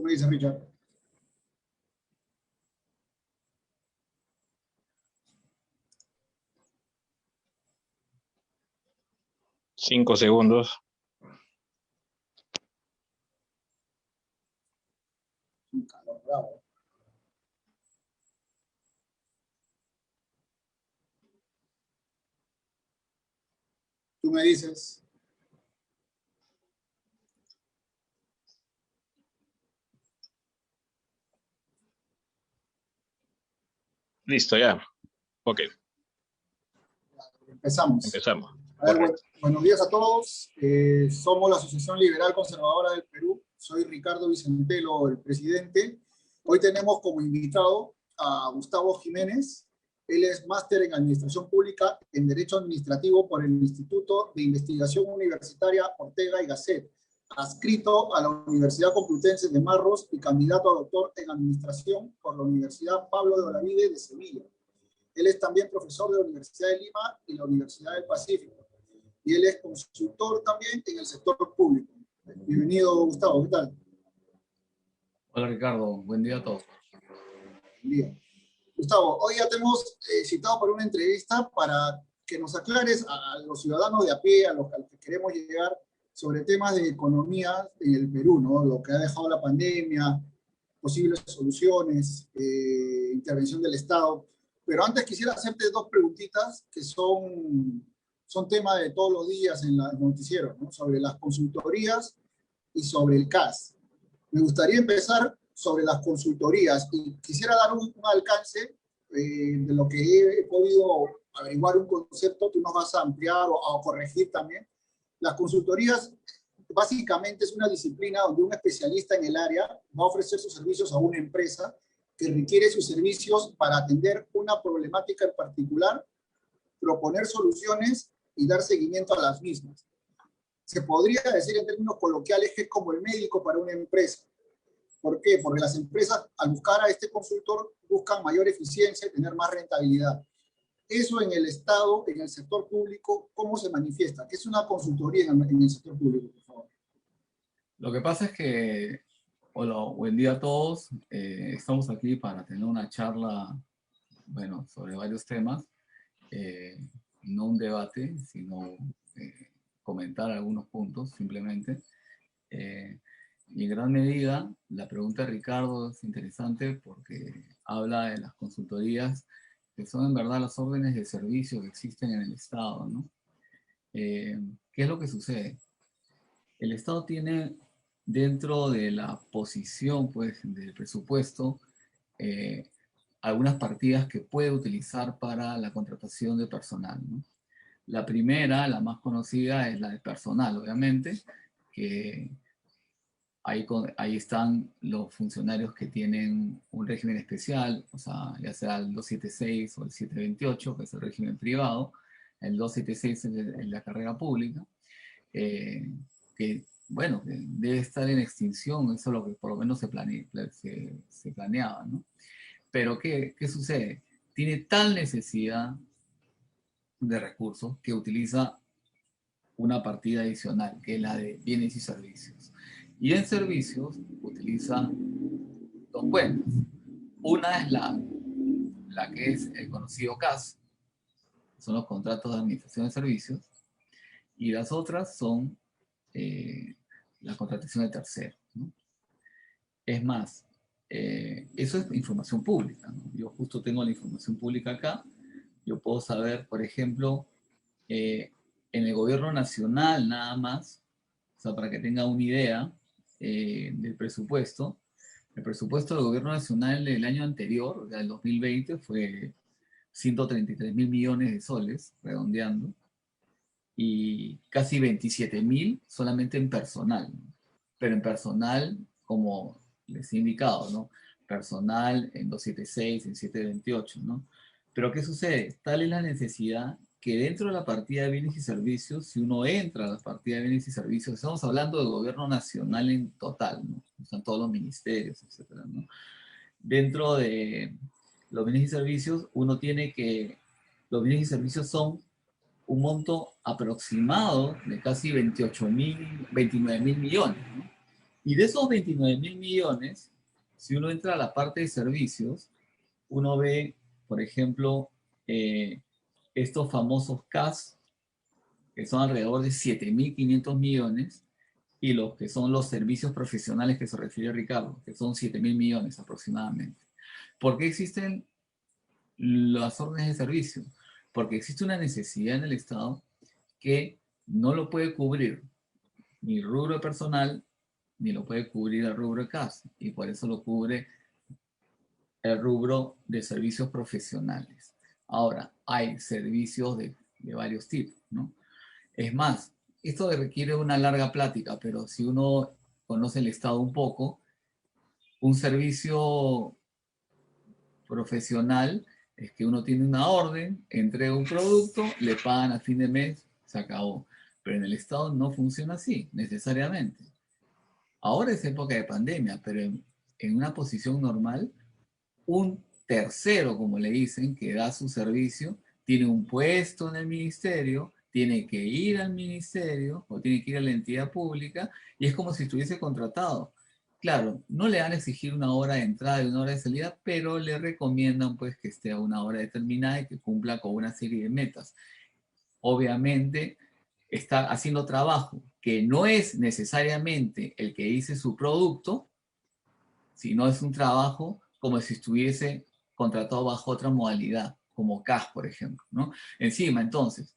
me dices, Richard. Cinco segundos. Bravo. Tú me dices. Listo, ya. Ok. Empezamos. Empezamos. A ver, buenos días a todos. Somos la Asociación Liberal Conservadora del Perú. Soy Ricardo Vicentelo, el presidente. Hoy tenemos como invitado a Gustavo Jiménez. Él es máster en Administración Pública en Derecho Administrativo por el Instituto de Investigación Universitaria Ortega y Gasset, adscrito a la Universidad Complutense de Marros y candidato a doctor en Administración por la Universidad Pablo de Olavide de Sevilla. Él es también profesor de la Universidad de Lima y la Universidad del Pacífico. Y él es consultor también en el sector público. Bienvenido, Gustavo, ¿qué tal? Hola, Ricardo. Buen día a todos. Buen día. Gustavo, hoy ya te hemos citado para una entrevista para que nos aclares a los ciudadanos de a pie, a los que queremos llegar, sobre temas de economía en el Perú, ¿no? Lo que ha dejado la pandemia, posibles soluciones, intervención del Estado. Pero antes quisiera hacerte dos preguntitas que son tema de todos los días en los noticieros, ¿no? Sobre las consultorías y sobre el CAS. Me gustaría empezar sobre las consultorías y quisiera dar un alcance de lo que he podido averiguar un concepto, tú nos vas a ampliar o corregir también. Las consultorías básicamente es una disciplina donde un especialista en el área va a ofrecer sus servicios a una empresa que requiere sus servicios para atender una problemática en particular, proponer soluciones y dar seguimiento a las mismas. Se podría decir en términos coloquiales que es como el médico para una empresa. ¿Por qué? Porque las empresas, al buscar a este consultor, buscan mayor eficiencia y tener más rentabilidad. Eso en el Estado, en el sector público, ¿cómo se manifiesta? ¿Qué es una consultoría en el sector público, por favor? Lo que pasa es que, hola, buen día a todos. Estamos aquí para tener una charla, bueno, sobre varios temas. No un debate, sino comentar algunos puntos, simplemente. Y en gran medida, la pregunta de Ricardo es interesante porque habla de las consultorías, que son en verdad las órdenes de servicio que existen en el Estado, ¿no? ¿Qué es lo que sucede? El Estado tiene dentro de la posición, pues, del presupuesto, algunas partidas que puede utilizar para la contratación de personal, ¿no? La primera, la más conocida, es la de personal, obviamente, que ahí están los funcionarios que tienen un régimen especial, o sea, ya sea el 276 o el 728, que es el régimen privado, el 276 es la carrera pública, que, bueno, que debe estar en extinción, eso es lo que por lo menos se planeaba, ¿no? Pero ¿qué sucede? Tiene tal necesidad de recursos que utiliza una partida adicional, que es la de bienes y servicios. Y en servicios utiliza dos cuentas. Una es la que es el conocido CAS, son los contratos de administración de servicios, y las otras son la contratación de terceros, ¿no? Es más, eso es información pública, ¿no? Yo justo tengo la información pública acá. Yo puedo saber, por ejemplo, en el gobierno nacional nada más, o sea, para que tenga una idea del presupuesto, el presupuesto del gobierno nacional del año anterior, o sea, del 2020, fue 133.000 millones de soles, redondeando, y casi 27.000 solamente en personal, ¿no? Pero en personal, como les he indicado, ¿no? Personal en 276, en 728, ¿no? Pero ¿qué sucede? Tal es la necesidad que dentro de la partida de bienes y servicios, si uno entra a la partida de bienes y servicios, estamos hablando del gobierno nacional en total, ¿no? Están todos los ministerios, etcétera, ¿no? Dentro de los bienes y servicios, uno tiene que, los bienes y servicios son un monto aproximado de casi 29.000 millones, ¿no? Y de esos 29.000 millones, si uno entra a la parte de servicios, uno ve, por ejemplo, estos famosos CAS, que son alrededor de 7.500 millones, y los que son los servicios profesionales que se refiere Ricardo, que son 7.000 millones aproximadamente. ¿Por qué existen las órdenes de servicio? Porque existe una necesidad en el Estado que no lo puede cubrir ni rubro personal, ni lo puede cubrir el rubro de CAS, y por eso lo cubre el rubro de servicios profesionales. Ahora, hay servicios de varios tipos, ¿no? Es más, esto requiere una larga plática, pero si uno conoce el Estado un poco, un servicio profesional es que uno tiene una orden, entrega un producto, le pagan a fin de mes, se acabó. Pero en el Estado no funciona así, necesariamente. Ahora es época de pandemia, pero en una posición normal, un tercero, como le dicen, que da su servicio, tiene un puesto en el ministerio, tiene que ir al ministerio o tiene que ir a la entidad pública y es como si estuviese contratado. Claro, no le van a exigir una hora de entrada y una hora de salida, pero le recomiendan pues que esté a una hora determinada y que cumpla con una serie de metas. Obviamente está haciendo trabajo que no es necesariamente el que dice su producto, sino es un trabajo como si estuviese contratado bajo otra modalidad, como CAS, por ejemplo, ¿no? Encima, entonces,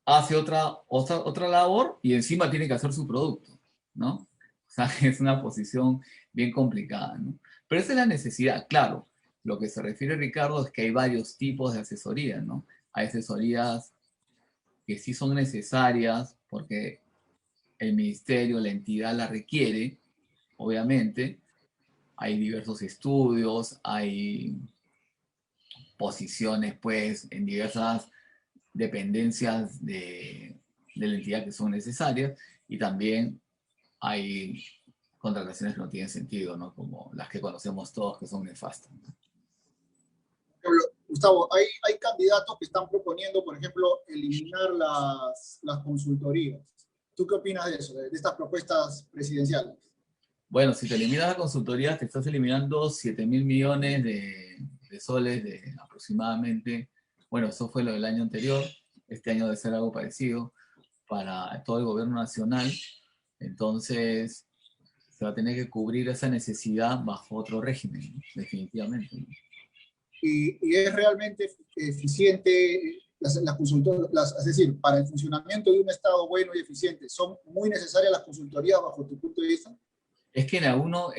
hace otra labor y encima tiene que hacer su producto, ¿no? O sea, es una posición bien complicada, ¿no? Pero esa es la necesidad, claro. Lo que se refiere Ricardo es que hay varios tipos de asesoría, ¿no? Hay asesorías que sí son necesarias porque el ministerio, la entidad la requiere, obviamente. Hay diversos estudios, hay posiciones, pues, en diversas dependencias de la entidad que son necesarias, y también hay contrataciones que no tienen sentido, ¿no? Como las que conocemos todos, que son nefastas, ¿no? Gustavo, hay candidatos que están proponiendo, por ejemplo, eliminar las consultorías. ¿Tú qué opinas de eso, de estas propuestas presidenciales? Bueno, si te eliminas la consultoría, te estás eliminando 7.000 millones de soles de aproximadamente, bueno, eso fue lo del año anterior, este año debe ser algo parecido para todo el gobierno nacional. Entonces, se va a tener que cubrir esa necesidad bajo otro régimen, ¿no? Definitivamente, ¿no? Y es realmente eficiente las consultorías, es decir, para el funcionamiento de un Estado bueno y eficiente, ¿son muy necesarias las consultorías bajo tu punto de vista? Es que en algunos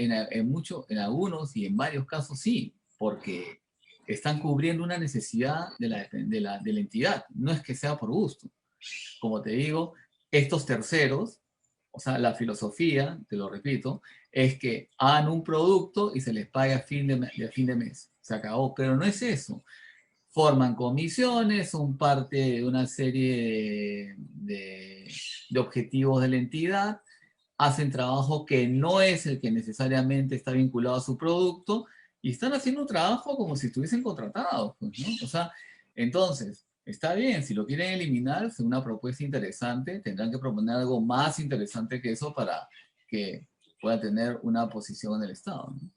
y en varios casos sí, porque están cubriendo una necesidad de la entidad, no es que sea por gusto. Como te digo, estos terceros, o sea, la filosofía, te lo repito, es que hagan un producto y se les pague a fin de mes. Se acabó, pero no es eso. Forman comisiones, son parte de una serie de objetivos de la entidad, hacen trabajo que no es el que necesariamente está vinculado a su producto y están haciendo un trabajo como si estuviesen contratados, pues, ¿no? O sea, entonces, está bien, si lo quieren eliminar, es una propuesta interesante, tendrán que proponer algo más interesante que eso para que pueda tener una posición en el Estado, ¿no?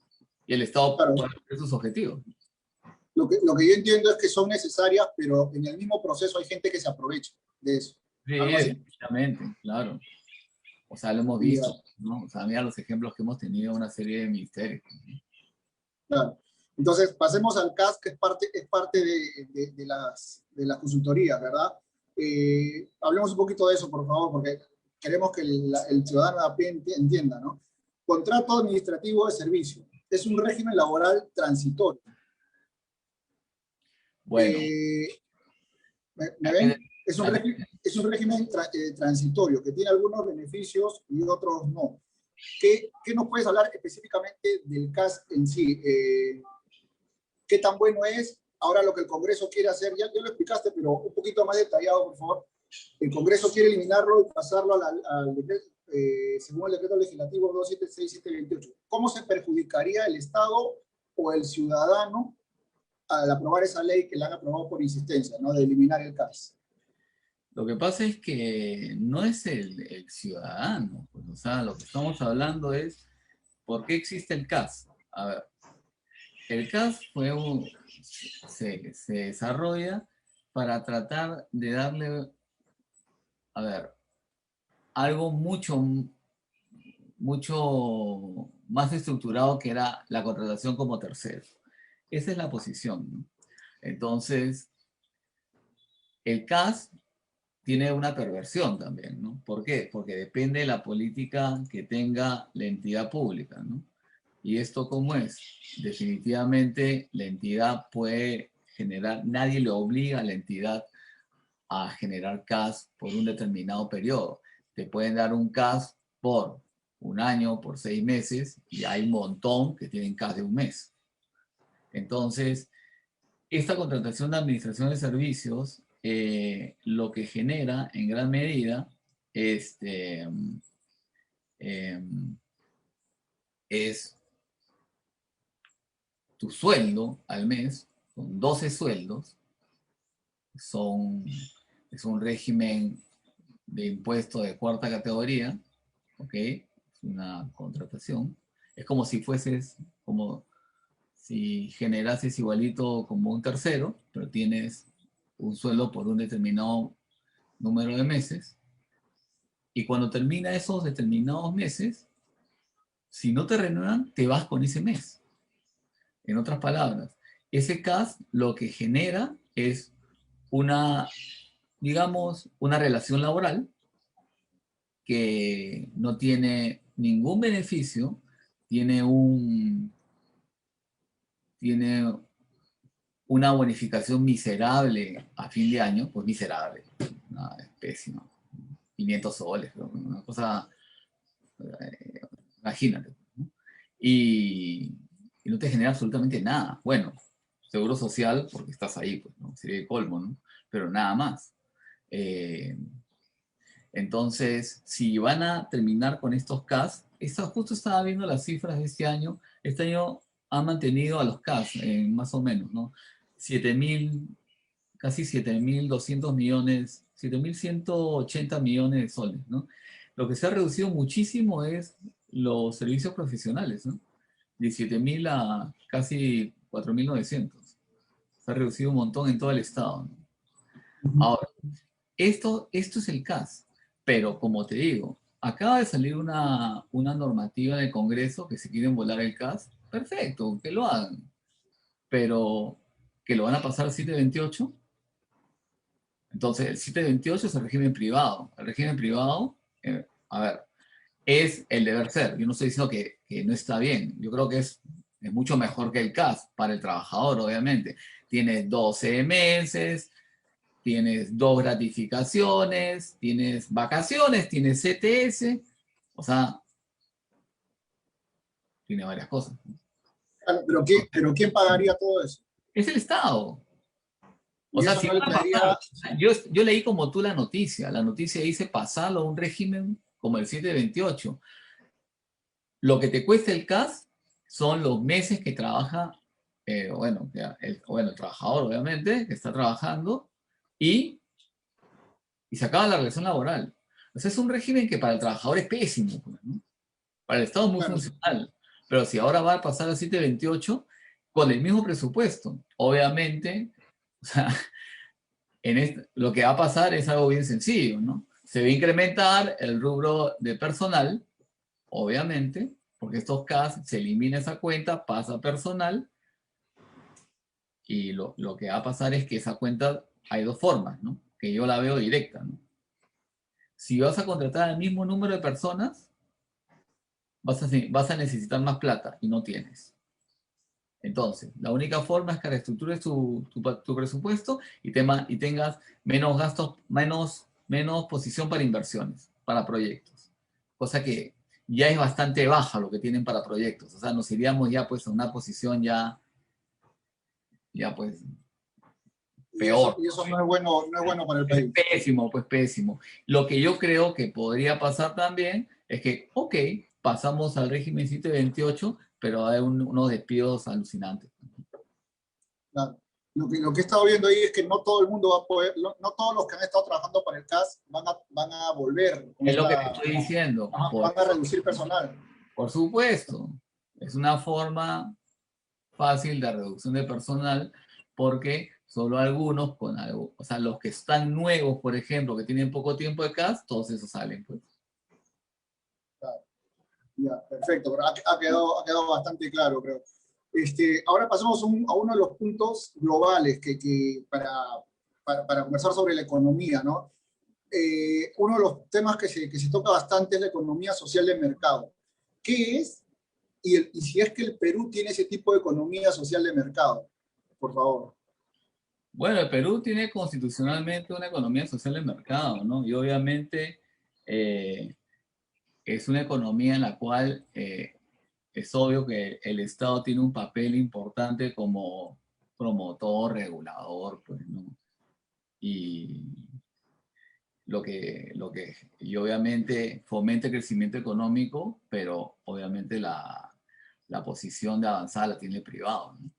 Y el Estado Claro, pueda cumplir sus objetivos. lo que yo entiendo es que son necesarias, pero en el mismo proceso hay gente que se aprovecha de eso. Sí, Algo así. definitivamente, claro. O sea, lo hemos visto, ¿no? O sea, mira los ejemplos que hemos tenido en una serie de ministerios, ¿no? Claro. Entonces, pasemos al CAS, que es parte de las consultorías, ¿verdad? Hablemos un poquito de eso, por favor, porque queremos que el ciudadano de a pie entienda, ¿no? Contrato administrativo de servicio. Es un régimen laboral transitorio. Bueno, ¿Me ven? Es un régimen transitorio que tiene algunos beneficios y otros no. ¿Qué nos puedes hablar específicamente del CAS en sí? ¿Qué tan bueno es? Ahora lo que el Congreso quiere hacer, ya lo explicaste, pero un poquito más detallado, por favor. El Congreso quiere eliminarlo y pasarlo al decreto, según el decreto legislativo 276728. ¿Cómo se perjudicaría el Estado o el ciudadano al aprobar esa ley que la han aprobado por insistencia, ¿no? De eliminar el CAS? Lo que pasa es que no es el ciudadano, pues, o sea, lo que estamos hablando es ¿por qué existe el CAS? A ver, el CAS se desarrolla para tratar de darle, a ver, algo mucho más estructurado que era la contratación como tercero. Esa es la posición, ¿no? Entonces, el CAS tiene una perversión también, ¿no? ¿Por qué? Porque depende de la política que tenga la entidad pública, ¿no? ¿Y esto cómo es? Definitivamente la entidad puede generar, nadie le obliga a la entidad a generar CAS por un determinado periodo. Te pueden dar un CAS por un año, por 6 meses, y hay un montón que tienen CAS de un mes. Entonces, esta contratación de administración de servicios lo que genera en gran medida este, es tu sueldo al mes, con 12 sueldos, es un régimen de impuesto de cuarta categoría, ¿ok? Es una contratación. Es como si fueses, como si generases igualito como un tercero, pero tienes un sueldo por un determinado número de meses. Y cuando termina esos determinados meses, si no te renuevan, te vas con ese mes. En otras palabras, ese CAS lo que genera es una, digamos, una relación laboral que no tiene ningún beneficio, tiene tiene una bonificación miserable a fin de año, pues miserable, no, es pésimo, 500 soles, una cosa, imagínate, ¿no? Y, y no te genera absolutamente nada. Bueno, seguro social, porque estás ahí, pues, ¿no? Sería el colmo, ¿no? Pero nada más. Eh, Entonces, si van a terminar con estos CAS, justo estaba viendo las cifras de este año han mantenido a los CAS, más o menos, ¿no? 7.000, casi 7.200 millones, 7.180 millones de soles, ¿no? Lo que se ha reducido muchísimo es los servicios profesionales, ¿no? De 7.000 a casi 4.900. Se ha reducido un montón en todo el estado, ¿no? Ahora, esto es el CAS, pero como te digo, acaba de salir una normativa del Congreso que si quieren volar el CAS, perfecto, que lo hagan, pero que lo van a pasar al 728. Entonces, el 728 es el régimen privado. El régimen privado, a ver, es el deber ser. Yo no estoy diciendo que no está bien. Yo creo que es mucho mejor que el CAS para el trabajador, obviamente. Tienes 12 meses, tienes 2 gratificaciones, tienes vacaciones, tienes CTS, o sea, tiene varias cosas. Claro, pero ¿quién pagaría todo eso? Es el Estado. O Y sea, eso si no le van a traería, pasar, yo leí como tú la noticia dice pasarlo a un régimen como el 728. Lo que te cuesta el CAS son los meses que trabaja, el trabajador obviamente, que está trabajando, y, y se acaba la relación laboral. O sea, es un régimen que para el trabajador es pésimo, pues, ¿no? Para el Estado es muy claro, funcional, pero si ahora va a pasar al 728 con el mismo presupuesto, obviamente, o sea, lo que va a pasar es algo bien sencillo, ¿no? Se va a incrementar el rubro de personal, obviamente, porque estos CAS se elimina esa cuenta, pasa a personal, y lo que va a pasar es que esa cuenta hay dos formas, ¿no? Que yo la veo directa, ¿no? Si vas a contratar al mismo número de personas, vas a necesitar más plata y no tienes. Entonces, la única forma es que reestructures tu presupuesto y tengas menos gastos, menos posición para inversiones, para proyectos. Cosa que ya es bastante baja lo que tienen para proyectos. O sea, nos iríamos ya pues a una posición ya pues peor. y eso no es bueno para el Es país. pésimo, pues pésimo. Lo que yo creo que podría pasar también es que, ok, pasamos al régimen 728, pero hay unos despidos alucinantes. Claro. Lo que he estado viendo ahí es que no todo el mundo va a poder, no todos los que han estado trabajando para el CAS van a volver con Es lo que te estoy diciendo. van a reducir personal. Por supuesto, es una forma fácil de reducción de personal porque solo algunos con algo, o sea, los que están nuevos, por ejemplo, que tienen poco tiempo de CAS, todos esos salen, pues. Claro. Ya, perfecto, pero ha quedado bastante claro, creo. Ahora pasamos a uno de los puntos globales para conversar sobre la economía, ¿no? Uno de los temas que se toca bastante es la economía social de mercado. ¿Qué es? Y si es que el Perú tiene ese tipo de economía social de mercado, por favor. Bueno, el Perú tiene constitucionalmente una economía social de mercado, ¿no? Y obviamente es una economía en la cual es obvio que el Estado tiene un papel importante como promotor, regulador, pues, ¿no? Y y obviamente fomenta el crecimiento económico, pero obviamente la posición de avanzada la tiene el privado, ¿no?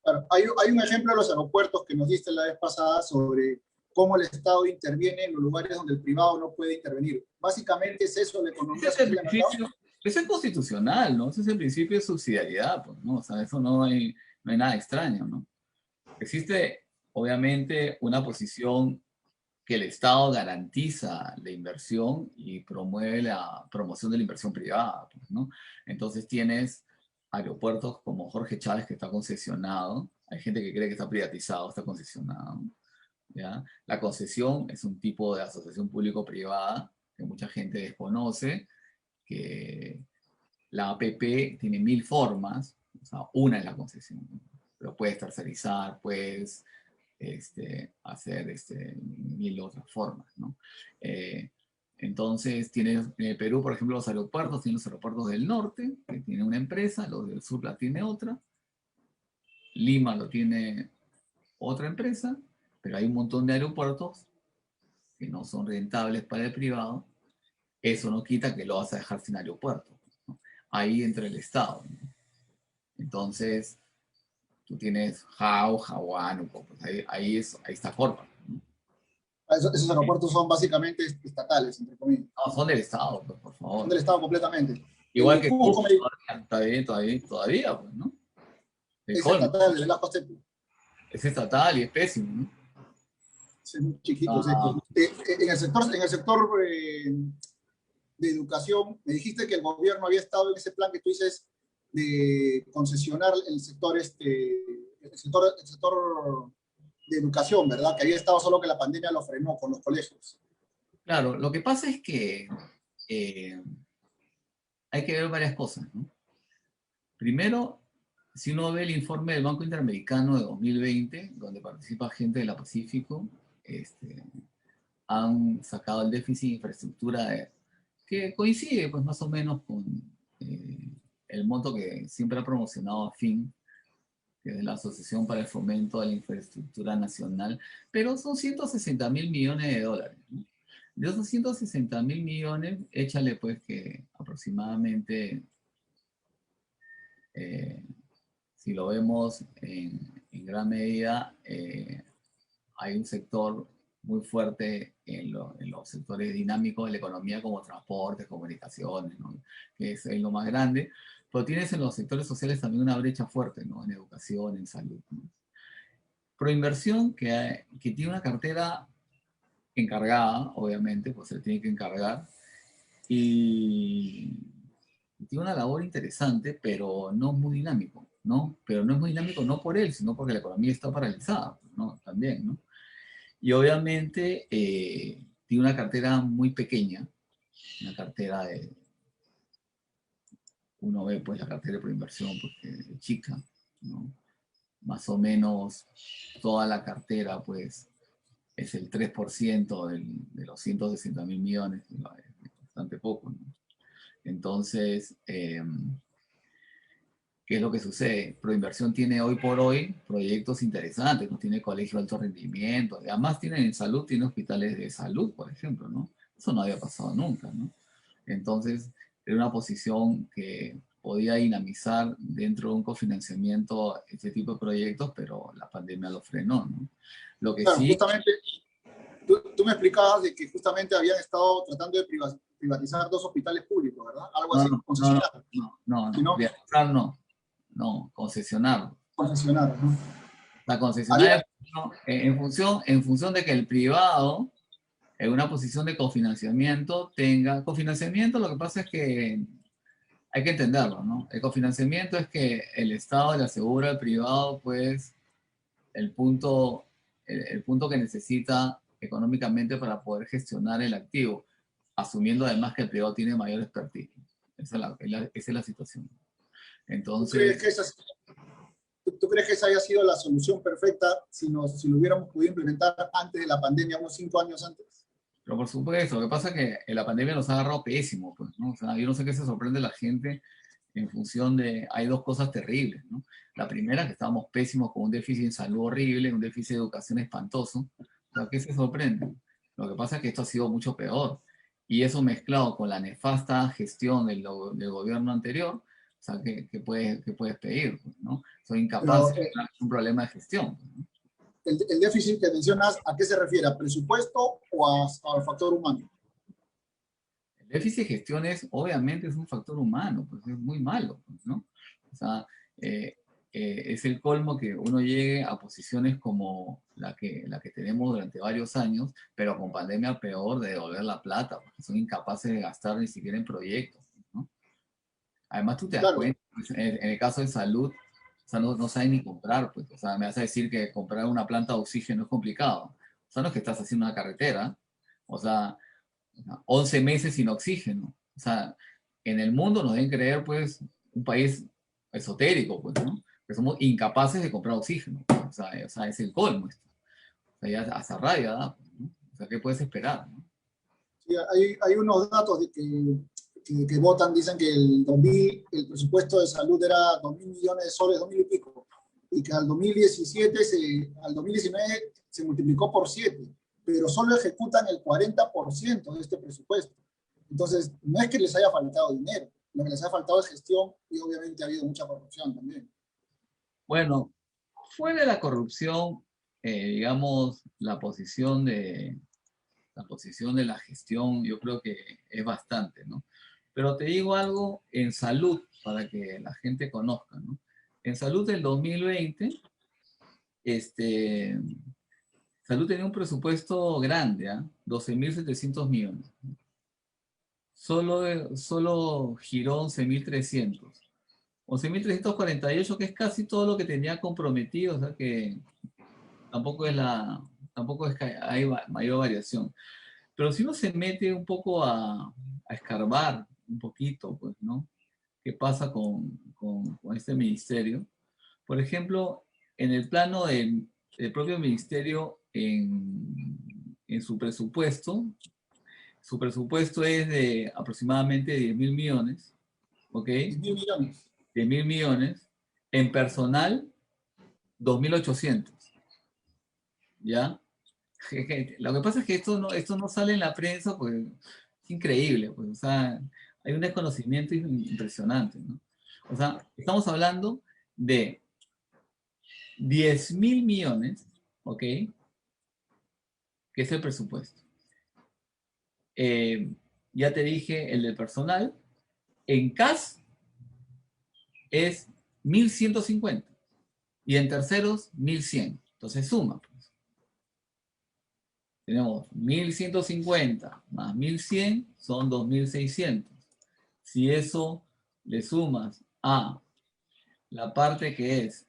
Claro, hay un ejemplo de los aeropuertos que nos diste la vez pasada sobre cómo el Estado interviene en los lugares donde el privado no puede intervenir. Básicamente es eso la economía social de mercado. Ese es constitucional, ¿no? Ese es el principio de subsidiariedad, pues, ¿no? O sea, eso no hay nada extraño, ¿no? Existe, obviamente, una posición que el Estado garantiza la inversión y promueve la promoción de la inversión privada, pues, ¿no? Entonces tienes aeropuertos como Jorge Chávez, que está concesionado. Hay gente que cree que está privatizado, está concesionado, ¿ya? La concesión es un tipo de asociación público-privada que mucha gente desconoce, que la APP tiene 1000 formas, o sea, una es la concesión, ¿no? Pero puedes tercerizar, puedes hacer 1000 otras formas, ¿no? Entonces, tienes en el Perú, por ejemplo, los aeropuertos, tienen los aeropuertos del norte, que tiene una empresa, los del sur la tiene otra, Lima lo tiene otra empresa, pero hay un montón de aeropuertos que no son rentables para el privado. Eso no quita que lo vas a dejar sin aeropuerto, ¿no? Ahí entra el Estado, ¿no? Entonces, tú tienes JAO, Jaguanuco, pues ahí está Corpa, ¿no? Esos aeropuertos son básicamente estatales, entre comillas. No, son del Estado, pues, por Son favor. del Estado completamente. Igual que Cusco Cusco, todavía, pues, ¿no? El es colmo. estatal, el Velasco Astepe. Es estatal y es pésimo, ¿no? Es muy chiquito. Ah, En el sector de educación, me dijiste que el gobierno había estado en ese plan que tú dices de concesionar el sector de educación, ¿verdad? Que había estado solo que la pandemia lo frenó con los colegios. claro, lo que pasa es que hay que ver varias cosas, ¿no? Primero, si uno ve el informe del Banco Interamericano de 2020, donde participa gente de la Pacífico, han sacado el déficit de infraestructura que coincide pues más o menos con eh, el monto que siempre ha promocionado AFIN, que es la Asociación para el Fomento de la Infraestructura Nacional, pero son 160.000 millones de dólares, ¿no? De esos 160.000 millones, échale pues que aproximadamente, si lo vemos en gran medida, hay un sector muy fuerte en los sectores dinámicos de la economía como transporte, comunicaciones, ¿no? Que es lo más grande, pero tienes en los sectores sociales también una brecha fuerte, ¿no? En educación, en salud, ¿no? Proinversión, que tiene una cartera encargada, obviamente, pues se le tiene que encargar, y tiene una labor interesante, pero no muy dinámico, ¿no? Pero no es muy dinámico no por él, sino porque la economía está paralizada, ¿no? También, ¿no? Y obviamente tiene una cartera muy pequeña, una cartera uno ve pues la cartera por inversión porque es chica, ¿no? Más o menos toda la cartera pues es el 3% de los 160.000 millones, ¿no? Es bastante poco, ¿no? Entonces, ¿qué es lo que sucede? Proinversión tiene hoy por hoy proyectos interesantes, ¿no? Tiene colegio de alto rendimiento, además tiene en salud, tiene hospitales de salud, por ejemplo, ¿no? Eso no había pasado nunca, ¿no? Entonces, era una posición que podía dinamizar dentro de un cofinanciamiento este tipo de proyectos, pero la pandemia lo frenó, ¿no? Lo que Claro, sí... justamente, tú me explicabas de que justamente habían estado tratando de privatizar 2 hospitales públicos, ¿verdad? Algo así, concesionar. Si no, Privatizar no, concesionar. concesionar, ¿no? La Había, concesionaria, ¿no? En función de que el privado, en una posición de cofinanciamiento, tenga... Cofinanciamiento, lo que pasa es que hay que entenderlo, ¿no? El cofinanciamiento es que el Estado le asegura al privado, pues, el punto, el punto que necesita económicamente para poder gestionar el activo, asumiendo además que el privado tiene mayor expertise. Esa es la situación. ¿tú crees Entonces, que ¿tú crees que esa haya sido la solución perfecta si lo hubiéramos podido implementar antes de la pandemia, unos 5 años antes? pero por supuesto, lo que pasa es que la pandemia nos ha agarrado pésimo, pues, ¿no? O sea, yo no sé qué se sorprende la gente en función de... Hay dos cosas terribles, ¿no? La primera, que estábamos pésimos con un déficit en salud horrible, un déficit de educación espantoso. O sea, ¿qué se sorprende? Lo que pasa es que esto ha sido mucho peor. Y eso mezclado con la nefasta gestión del gobierno anterior, o sea, ¿qué puedes pedir? Pues, ¿no? Son Pero incapaces, es un problema de gestión, ¿no? el déficit que mencionas, ¿a qué se refiere? ¿A presupuesto o al factor humano? El déficit de gestión obviamente es un factor humano, pues es muy malo, pues, ¿no? O sea, es el colmo que uno llegue a posiciones como la que tenemos durante varios años, pero con pandemia peor de devolver la plata, porque son incapaces de gastar ni siquiera en proyectos, ¿no? Además, tú te das Claro, cuenta, pues, en el caso de salud, o sea, no saben ni comprar, pues, o sea, me vas a decir que comprar una planta de oxígeno es complicado. O sea, no es que estás haciendo una carretera, o sea, 11 meses sin oxígeno. O sea, en el mundo nos deben creer, pues, un país esotérico, pues, ¿no? Que somos incapaces de comprar oxígeno. O sea, es el colmo esto. O sea, ya hasta rabia da, pues, ¿no? O sea, ¿qué puedes esperar, no? sí, hay unos datos de que votan, dicen que el presupuesto de salud era 2.000 millones de soles, 2.000 y pico, y que al 2019 se multiplicó por 7, pero solo ejecutan el 40% de este presupuesto. Entonces, no es que les haya faltado dinero, lo que les ha faltado es gestión y obviamente ha habido mucha corrupción también. Bueno, fuera de la corrupción, digamos, la posición de la gestión, yo creo que es bastante, ¿no? Pero te digo algo en salud, para que la gente conozca, ¿no? En salud del 2020, este, salud tenía un presupuesto grande, ¿ah? 12.700 millones. Solo giró 11.300. 11.348, que es casi todo lo que tenía comprometido, o sea que tampoco tampoco es que hay mayor variación. Pero si uno se mete un poco a escarbar un poquito, pues, ¿no? ¿Qué pasa con este ministerio? Por ejemplo, en el plano del propio ministerio, en su presupuesto es de aproximadamente 10.000 millones, ¿ok? 10.000 millones. 10.000 millones. En personal, 2.800, ¿ya? Lo que pasa es que esto no sale en la prensa, pues es increíble, pues, o sea, hay un desconocimiento impresionante, ¿no? O sea, estamos hablando de 10.000 millones, ¿ok? Que es el presupuesto. Ya te dije, el del personal, en CAS es 1.150 y en terceros 1.100. Entonces suma, pues. Tenemos 1.150 más 1.100 son 2.600. Si eso le sumas a la parte que es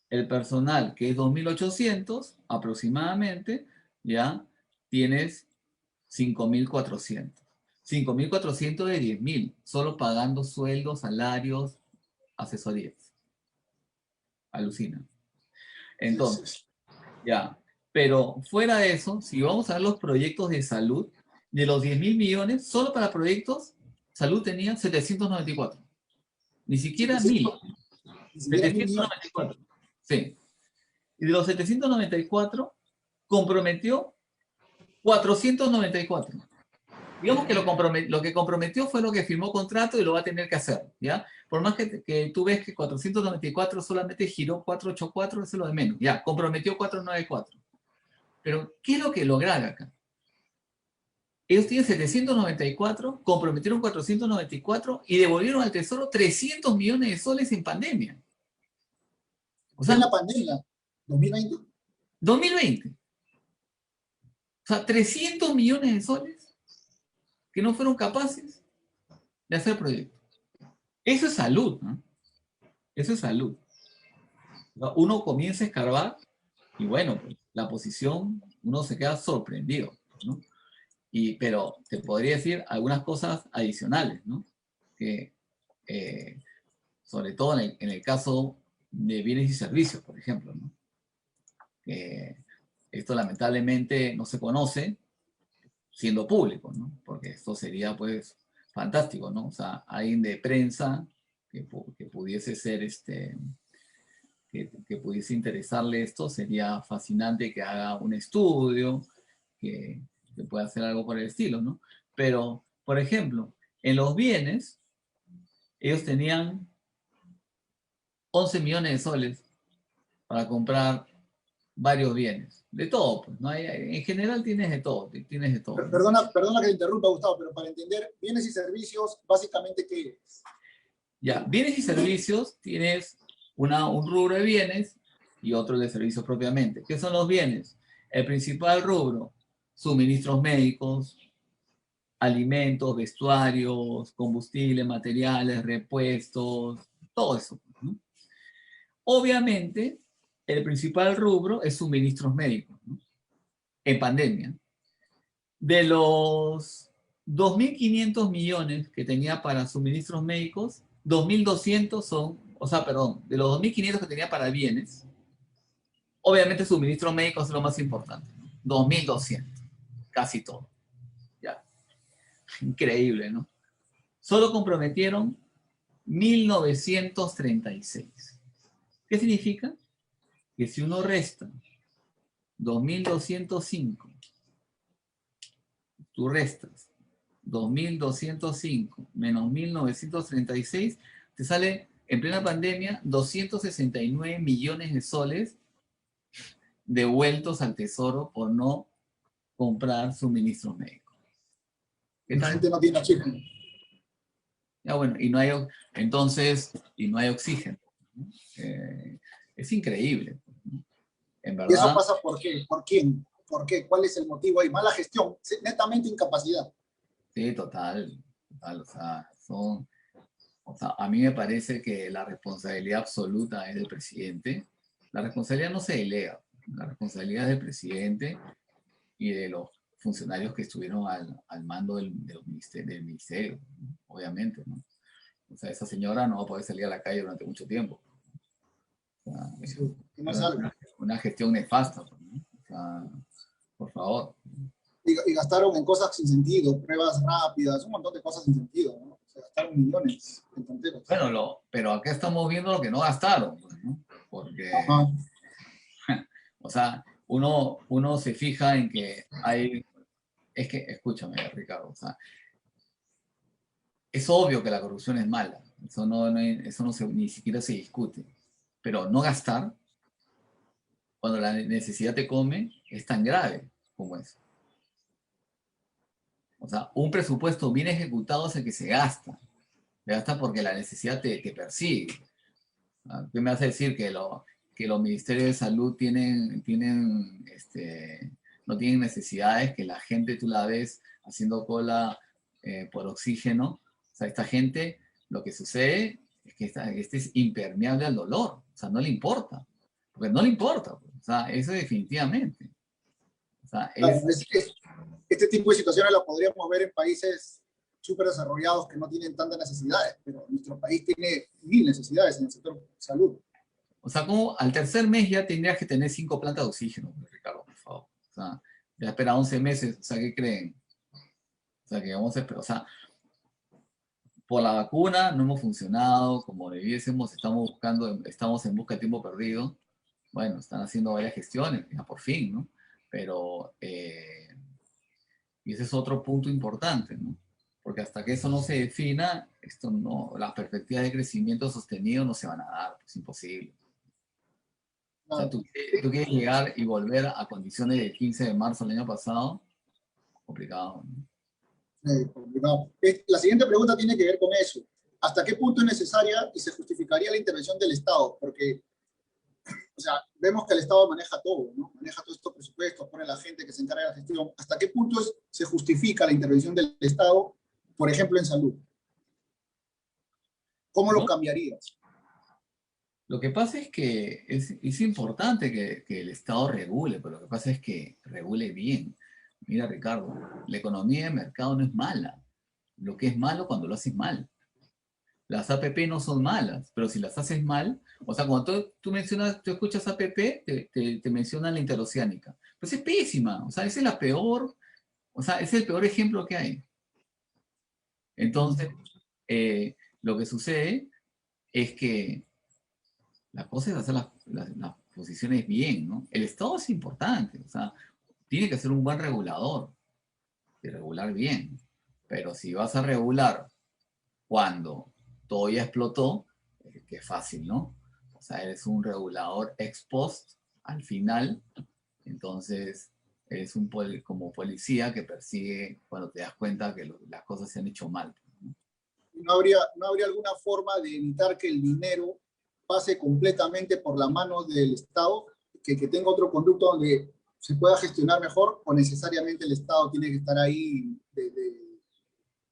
el personal, que es 2.800 aproximadamente, ya tienes 5.400. 5.400 de 10.000, solo pagando sueldos, salarios, asesorías. Alucina. Sí, sí, Entonces, sí. ya. Pero fuera de eso, si vamos a ver los proyectos de salud, de los 10.000 millones, solo para proyectos, salud tenía 794. Ni siquiera 1.000. 700, ni siquiera 1.000 millones. 794. Sí. Y de los 794, comprometió 494. digamos que lo que comprometió fue lo que firmó contrato y lo va a tener que hacer, ¿ya? Por más que tú ves que 494 solamente giró 484, eso es lo de menos, ya, comprometió 494. Pero, ¿qué es lo que lograron acá? Ellos tienen 794, comprometieron 494 y devolvieron al Tesoro 300 millones de soles en pandemia. O Fue en sea, la pandemia, 2020. 2020. O sea, 300 millones de soles que no fueron capaces de hacer proyectos. Eso es salud, ¿no? Eso es salud. Uno comienza a escarbar y bueno, pues, la posición, uno se queda sorprendido, ¿no? Pero te podría decir algunas cosas adicionales, ¿no? Que, sobre todo en el caso de bienes y servicios, por ejemplo, ¿no? Esto lamentablemente no se conoce siendo público, ¿no? Porque esto sería, pues, fantástico, ¿no? O sea, alguien de prensa que pudiese ser que pudiese interesarle esto, sería fascinante que haga un estudio, que, que pueda hacer algo por el estilo, ¿no? Pero, por ejemplo, en los bienes, ellos tenían 11 millones de soles para comprar varios bienes, de todo, pues, ¿no? En general tienes de todo, tienes de todo, ¿no? Perdona que te interrumpa, Gustavo, pero para entender, bienes y servicios, básicamente, ¿qué es? Ya, bienes y servicios, tienes un rubro de bienes y otro de servicios propiamente. ¿Qué son los bienes? El principal rubro, suministros médicos, alimentos, vestuarios, combustibles, materiales, repuestos, todo eso, ¿no? Obviamente, el principal rubro es suministros médicos, ¿no? En pandemia. De los 2.500 millones que tenía para suministros médicos, 2.200 son, o sea, perdón, de los 2.500 que tenía para bienes, obviamente suministros médicos es lo más importante, ¿no? 2.200, casi todo. Ya. Increíble, ¿no? Solo comprometieron 1.936. ¿Qué significa? Que si uno resta 2.205, tú restas 2.205 menos 1.936, te sale en plena pandemia 269 millones de soles devueltos al Tesoro por no comprar suministros médicos. ¿Qué La tal? gente no tiene oxígeno. Ya bueno, y no hay oxígeno, ¿no? Es increíble, ¿no? En ¿Y eso verdad. pasa por qué? ¿Por quién? ¿Por qué? ¿Cuál es el motivo ahí? Mala gestión, netamente incapacidad. Sí, total, total, o sea, a mí me parece que la responsabilidad absoluta es del presidente. La responsabilidad no se delega, la responsabilidad es del presidente y de los funcionarios que estuvieron al mando del ministerio, ¿no? Obviamente, ¿no? O sea, esa señora no va a poder salir a la calle durante mucho tiempo. O sea, Sí, que no es algo. una gestión nefasta, ¿no? O sea, por favor. Y gastaron en cosas sin sentido, pruebas rápidas, un montón de cosas sin sentido, ¿no? Se gastaron millones en tonteras. Bueno, pero acá estamos viendo lo que no gastaron, ¿no? Porque, Ajá. o sea, uno se fija en que es que, escúchame, Ricardo, o sea, es obvio que la corrupción es mala, eso ni siquiera se discute, pero no gastar cuando la necesidad te come es tan grave como eso. O sea, un presupuesto bien ejecutado es el que se gasta porque la necesidad te persigue. ¿Qué me hace decir que los ministerios de salud no tienen necesidades, que la gente tú la ves haciendo cola por oxígeno? O sea, esta gente, lo que sucede es que este es impermeable al dolor, o sea, no le importa, porque no le importa, pues. O sea, eso definitivamente. O sea, Claro, este tipo de situaciones las podríamos ver en países súper desarrollados que no tienen tantas necesidades, pero nuestro país tiene mil necesidades en el sector salud. O sea, como al tercer mes ya tendrías que tener 5 plantas de oxígeno, Ricardo, por favor. O sea, ya espera 11 meses, o sea, ¿qué creen? O sea, que vamos a esperar, o sea, por la vacuna no hemos funcionado como debiésemos, estamos en busca de tiempo perdido. Bueno, están haciendo varias gestiones, ya por fin, ¿no? Pero Y ese es otro punto importante, ¿no? Porque hasta que eso no se defina, las perspectivas de crecimiento sostenido no se van a dar, es imposible. O sea, tú quieres llegar y volver a condiciones del 15 de marzo del año pasado, complicado, ¿no? Complicado. La siguiente pregunta tiene que ver con eso. ¿Hasta qué punto es necesaria y se justificaría la intervención del Estado? Porque, o sea, vemos que el Estado maneja todo, ¿no? Maneja todos estos presupuestos, pone a la gente que se encarga de la gestión. ¿Hasta qué punto se justifica la intervención del Estado, por ejemplo, en salud? ¿Cómo lo cambiarías? Lo que pasa es que es importante que el Estado regule, pero lo que pasa es que regule bien. Mira, Ricardo, la economía de mercado no es mala. Lo que es malo cuando lo haces mal. Las APP no son malas, pero si las haces mal, o sea, cuando tú escuchas APP, te mencionan la interoceánica. Pues es pésima, o sea, esa es la peor, o sea, es el peor ejemplo que hay. Entonces, lo que sucede es que la cosa es hacer las posiciones bien, ¿no? El Estado es importante, o sea, tiene que ser un buen regulador, y regular bien. Pero si vas a regular cuando todo ya explotó, que es fácil, ¿no? O sea, eres un regulador ex post al final, entonces eres como policía que persigue cuando te das cuenta que las cosas se han hecho mal. ¿No habría alguna forma de evitar que el dinero pase completamente por la mano del Estado, que tenga otro conducto donde se pueda gestionar mejor, o necesariamente el Estado tiene que estar ahí de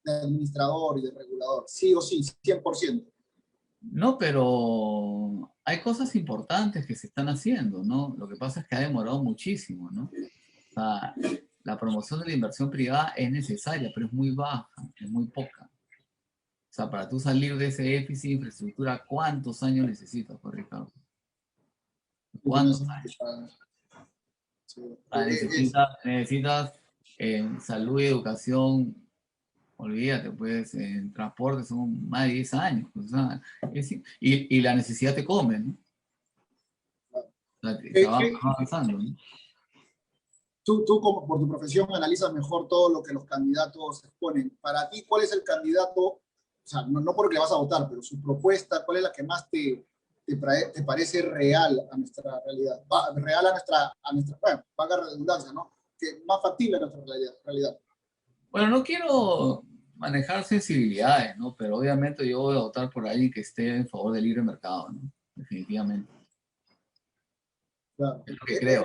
administrador y de regulador? Sí o sí, 100%. No, pero hay cosas importantes que se están haciendo, ¿no? Lo que pasa es que ha demorado muchísimo, ¿no? O sea, la promoción de la inversión privada es necesaria, pero es muy baja, es muy poca. O sea, para tú salir de ese déficit de infraestructura, ¿cuántos años necesitas, pues, Ricardo? ¿Cuántos años? Sí. O sea, necesitas en salud y educación, olvídate, pues en transporte son más de 10 años. Pues, o sea, y la necesidad te come, ¿no? O sea, te va avanzando, ¿no? Tú como por tu profesión analizas mejor todo lo que los candidatos exponen. Para ti, ¿cuál es el candidato? O sea, no porque le vas a votar, pero su propuesta, ¿cuál es la que más te parece real a nuestra realidad? Real a nuestra bueno, vaga redundancia, ¿no? Que más factible a nuestra realidad. Bueno, no quiero manejar sensibilidades, ¿no? Pero obviamente yo voy a votar por alguien que esté en favor del libre mercado, ¿no? Definitivamente. Claro. Es lo que creo.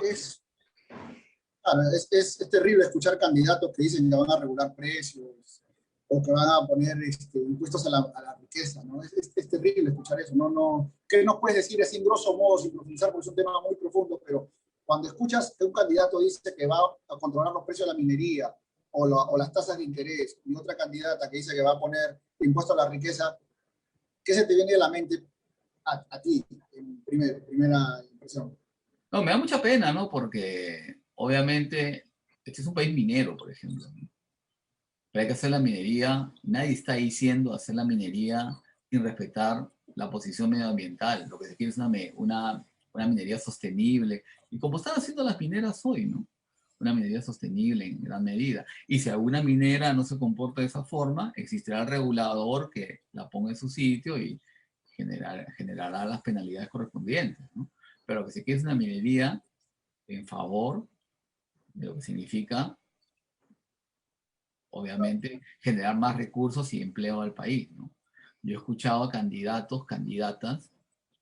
Claro, es terrible escuchar candidatos que dicen que van a regular precios o que van a poner impuestos a la riqueza, ¿no? Es terrible escuchar eso, ¿no? ¿Qué nos puedes decir así en grosso modo sin profundizar? Porque es un tema muy profundo, pero cuando escuchas que un candidato dice que va a controlar los precios de la minería o las tasas de interés, y otra candidata que dice que va a poner impuestos a la riqueza, ¿qué se te viene a la mente a ti, en primera impresión? No, me da mucha pena, ¿no? Porque obviamente este es un país minero, por ejemplo, ¿no? Pero hay que hacer la minería, nadie está diciendo hacer la minería sin respetar la posición medioambiental. Lo que se quiere es una minería sostenible. Y como están haciendo las mineras hoy, ¿no? Una minería sostenible en gran medida. Y si alguna minera no se comporta de esa forma, existirá el regulador que la ponga en su sitio y generará las penalidades correspondientes, ¿no? Pero lo que se quiere es una minería en favor de lo que significa, obviamente, generar más recursos y empleo al país, ¿no? Yo he escuchado a candidatos, candidatas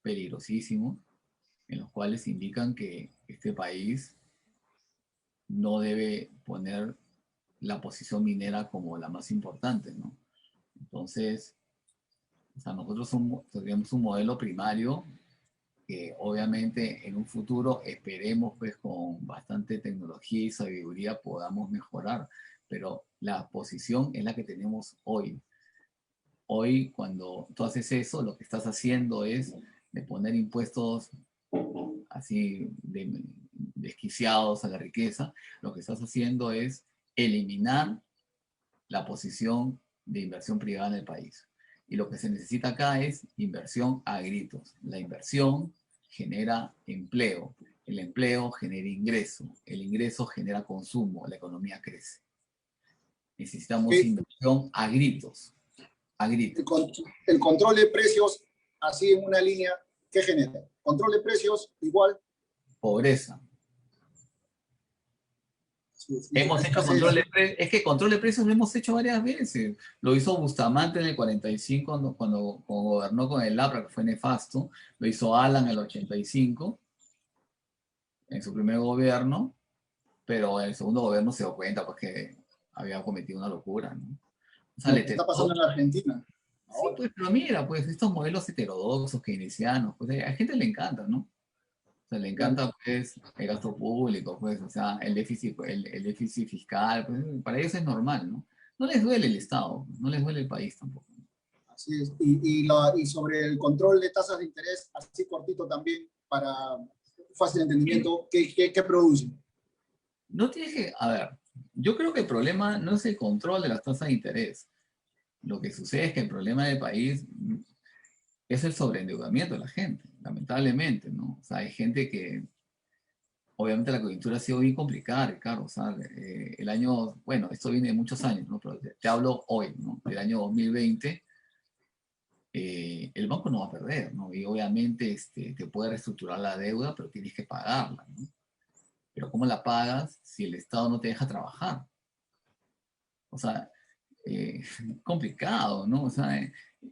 peligrosísimos, en los cuales indican que este país no debe poner la posición minera como la más importante, ¿no? Entonces, o sea, nosotros tenemos un modelo primario que obviamente en un futuro esperemos pues con bastante tecnología y sabiduría podamos mejorar, pero la posición es la que tenemos hoy. Hoy cuando tú haces eso, lo que estás haciendo es de poner impuestos así desquiciados a la riqueza, lo que estás haciendo es eliminar la posición de inversión privada en el país. Y lo que se necesita acá es inversión a gritos. La inversión genera empleo, el empleo genera ingreso, el ingreso genera consumo, la economía crece. Necesitamos ¿Qué? inversión a gritos. A gritos. El control de precios, así en una línea, ¿qué genera? Control de precios igual. Pobreza. Hemos hecho escasez. control de precios. Es que control de precios lo hemos hecho varias veces. Lo hizo Bustamante en el 45 cuando gobernó con el APRA, que fue nefasto. Lo hizo Alan en el 85, en su primer gobierno. Pero en el segundo gobierno se dio cuenta porque había cometido una locura, ¿no? O sea, Lo que está pasando en la Argentina. Sí, pues, pero mira, pues estos modelos heterodoxos, keynesianos, pues a gente le encanta, ¿no? O sea, le encanta, pues, el gasto público, pues, o sea, el déficit fiscal, pues, para ellos es normal, ¿no? No les duele el Estado, no les duele el país tampoco. Así es. Y sobre el control de tasas de interés, así cortito también, para fácil entendimiento, ¿qué producen? No tienes que, a ver, yo creo que el problema no es el control de las tasas de interés. Lo que sucede es que el problema del país es el sobreendeudamiento de la gente, lamentablemente, ¿no? O sea, hay gente que, obviamente la coyuntura ha sido bien complicada, Ricardo, o sea, el año, bueno, esto viene de muchos años, ¿no? Pero te hablo hoy, ¿no? Del año 2020, el banco no va a perder, ¿no? Y obviamente te puede reestructurar la deuda, pero tienes que pagarla, ¿no? Pero ¿cómo la pagas si el Estado no te deja trabajar? O sea, complicado, ¿no? O sea,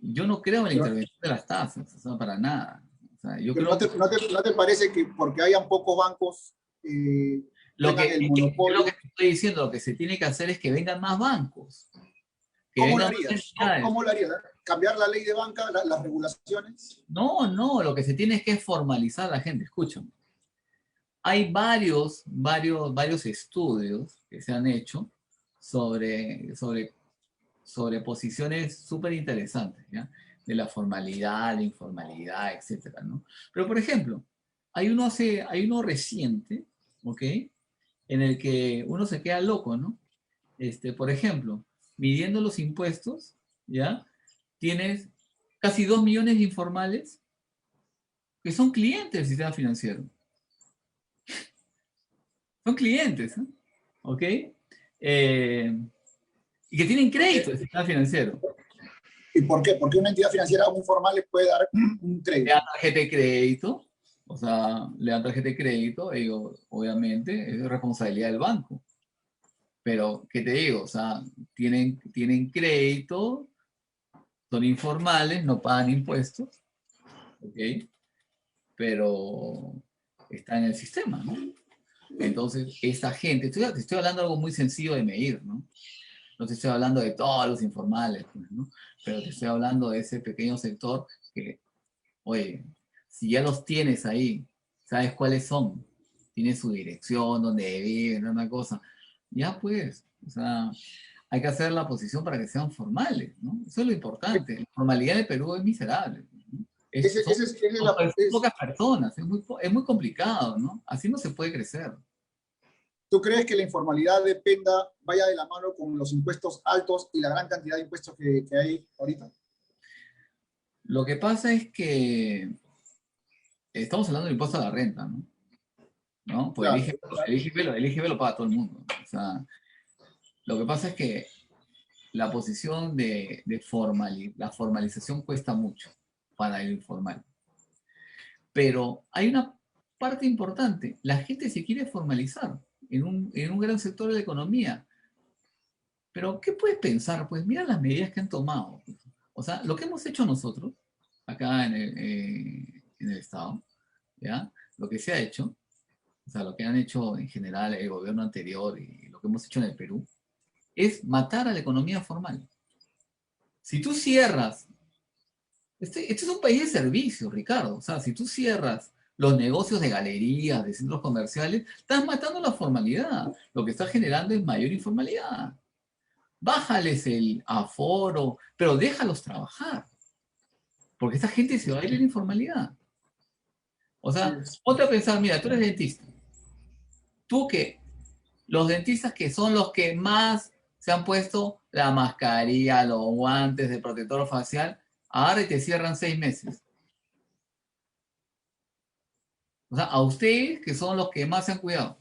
yo no creo en la intervención de las tasas, o sea, para nada. O sea, yo Pero creo que ¿no te parece que porque hayan pocos bancos tengan el es lo que monopolio? te estoy diciendo, lo que se tiene que hacer es que vengan más bancos, que ¿Cómo lo vengan más harías? entidades. ¿Cómo lo harías? ¿Cambiar la ley de banca, las regulaciones? No, no, lo que se tiene es que formalizar a la gente. Escúchame. Hay varios estudios que se han hecho sobre posiciones súper interesantes, ¿ya? De la formalidad, la informalidad, etcétera, ¿no? Pero, por ejemplo, hay uno reciente, ¿ok? En el que uno se queda loco, ¿no? Por ejemplo, midiendo los impuestos, ¿ya? Tienes casi 2 millones de informales que son clientes del sistema financiero. Son clientes, ¿no? ¿Ok? Y que tienen crédito del sistema financiero. ¿Y por qué? Porque una entidad financiera muy formal les puede dar un Le crédito. dan tarjeta de crédito, o sea, le dan tarjeta de crédito, digo, obviamente es responsabilidad del banco. Pero, ¿qué te digo? O sea, tienen crédito, son informales, no pagan impuestos, ¿ok? Pero está en el sistema, ¿no? Entonces, esta gente, te estoy hablando de algo muy sencillo de medir, ¿no? No te estoy hablando de todos los informales, pues, ¿no? Pero te estoy hablando de ese pequeño sector que, oye, si ya los tienes ahí, sabes cuáles son, tienes su dirección, dónde viven, una cosa, ya pues, o sea, hay que hacer la posición para que sean formales, ¿no? Eso es lo importante. La formalidad de Perú es miserable, ¿no? Son pocas personas, es muy complicado, ¿no? Así no se puede crecer. ¿Tú crees que la informalidad vaya de la mano con los impuestos altos y la gran cantidad de impuestos que hay ahorita? Lo que pasa es que estamos hablando del impuesto a la renta, ¿no? ¿No? Pues Claro. el IGB lo paga todo el mundo. O sea, lo que pasa es que la posición la formalización cuesta mucho para el informal. Pero hay una parte importante. La gente se quiere formalizar en un gran sector de la economía. Pero, ¿qué puedes pensar? Pues mira las medidas que han tomado. O sea, lo que hemos hecho nosotros, acá en el Estado, ¿ya? Lo que se ha hecho, o sea, lo que han hecho en general el gobierno anterior y lo que hemos hecho en el Perú, es matar a la economía formal. Si tú cierras, este es un país de servicios, Ricardo, o sea, si tú cierras los negocios de galerías, de centros comerciales, estás matando la formalidad. Lo que estás generando es mayor informalidad. Bájales el aforo, pero déjalos trabajar, porque esta gente se va a ir en la informalidad. O sea, ponte a pensar, mira, tú eres dentista. Tú que los dentistas que son los que más se han puesto la mascarilla, los guantes de protector facial, ahora y te cierran 6 meses. O sea, a ustedes que son los que más se han cuidado.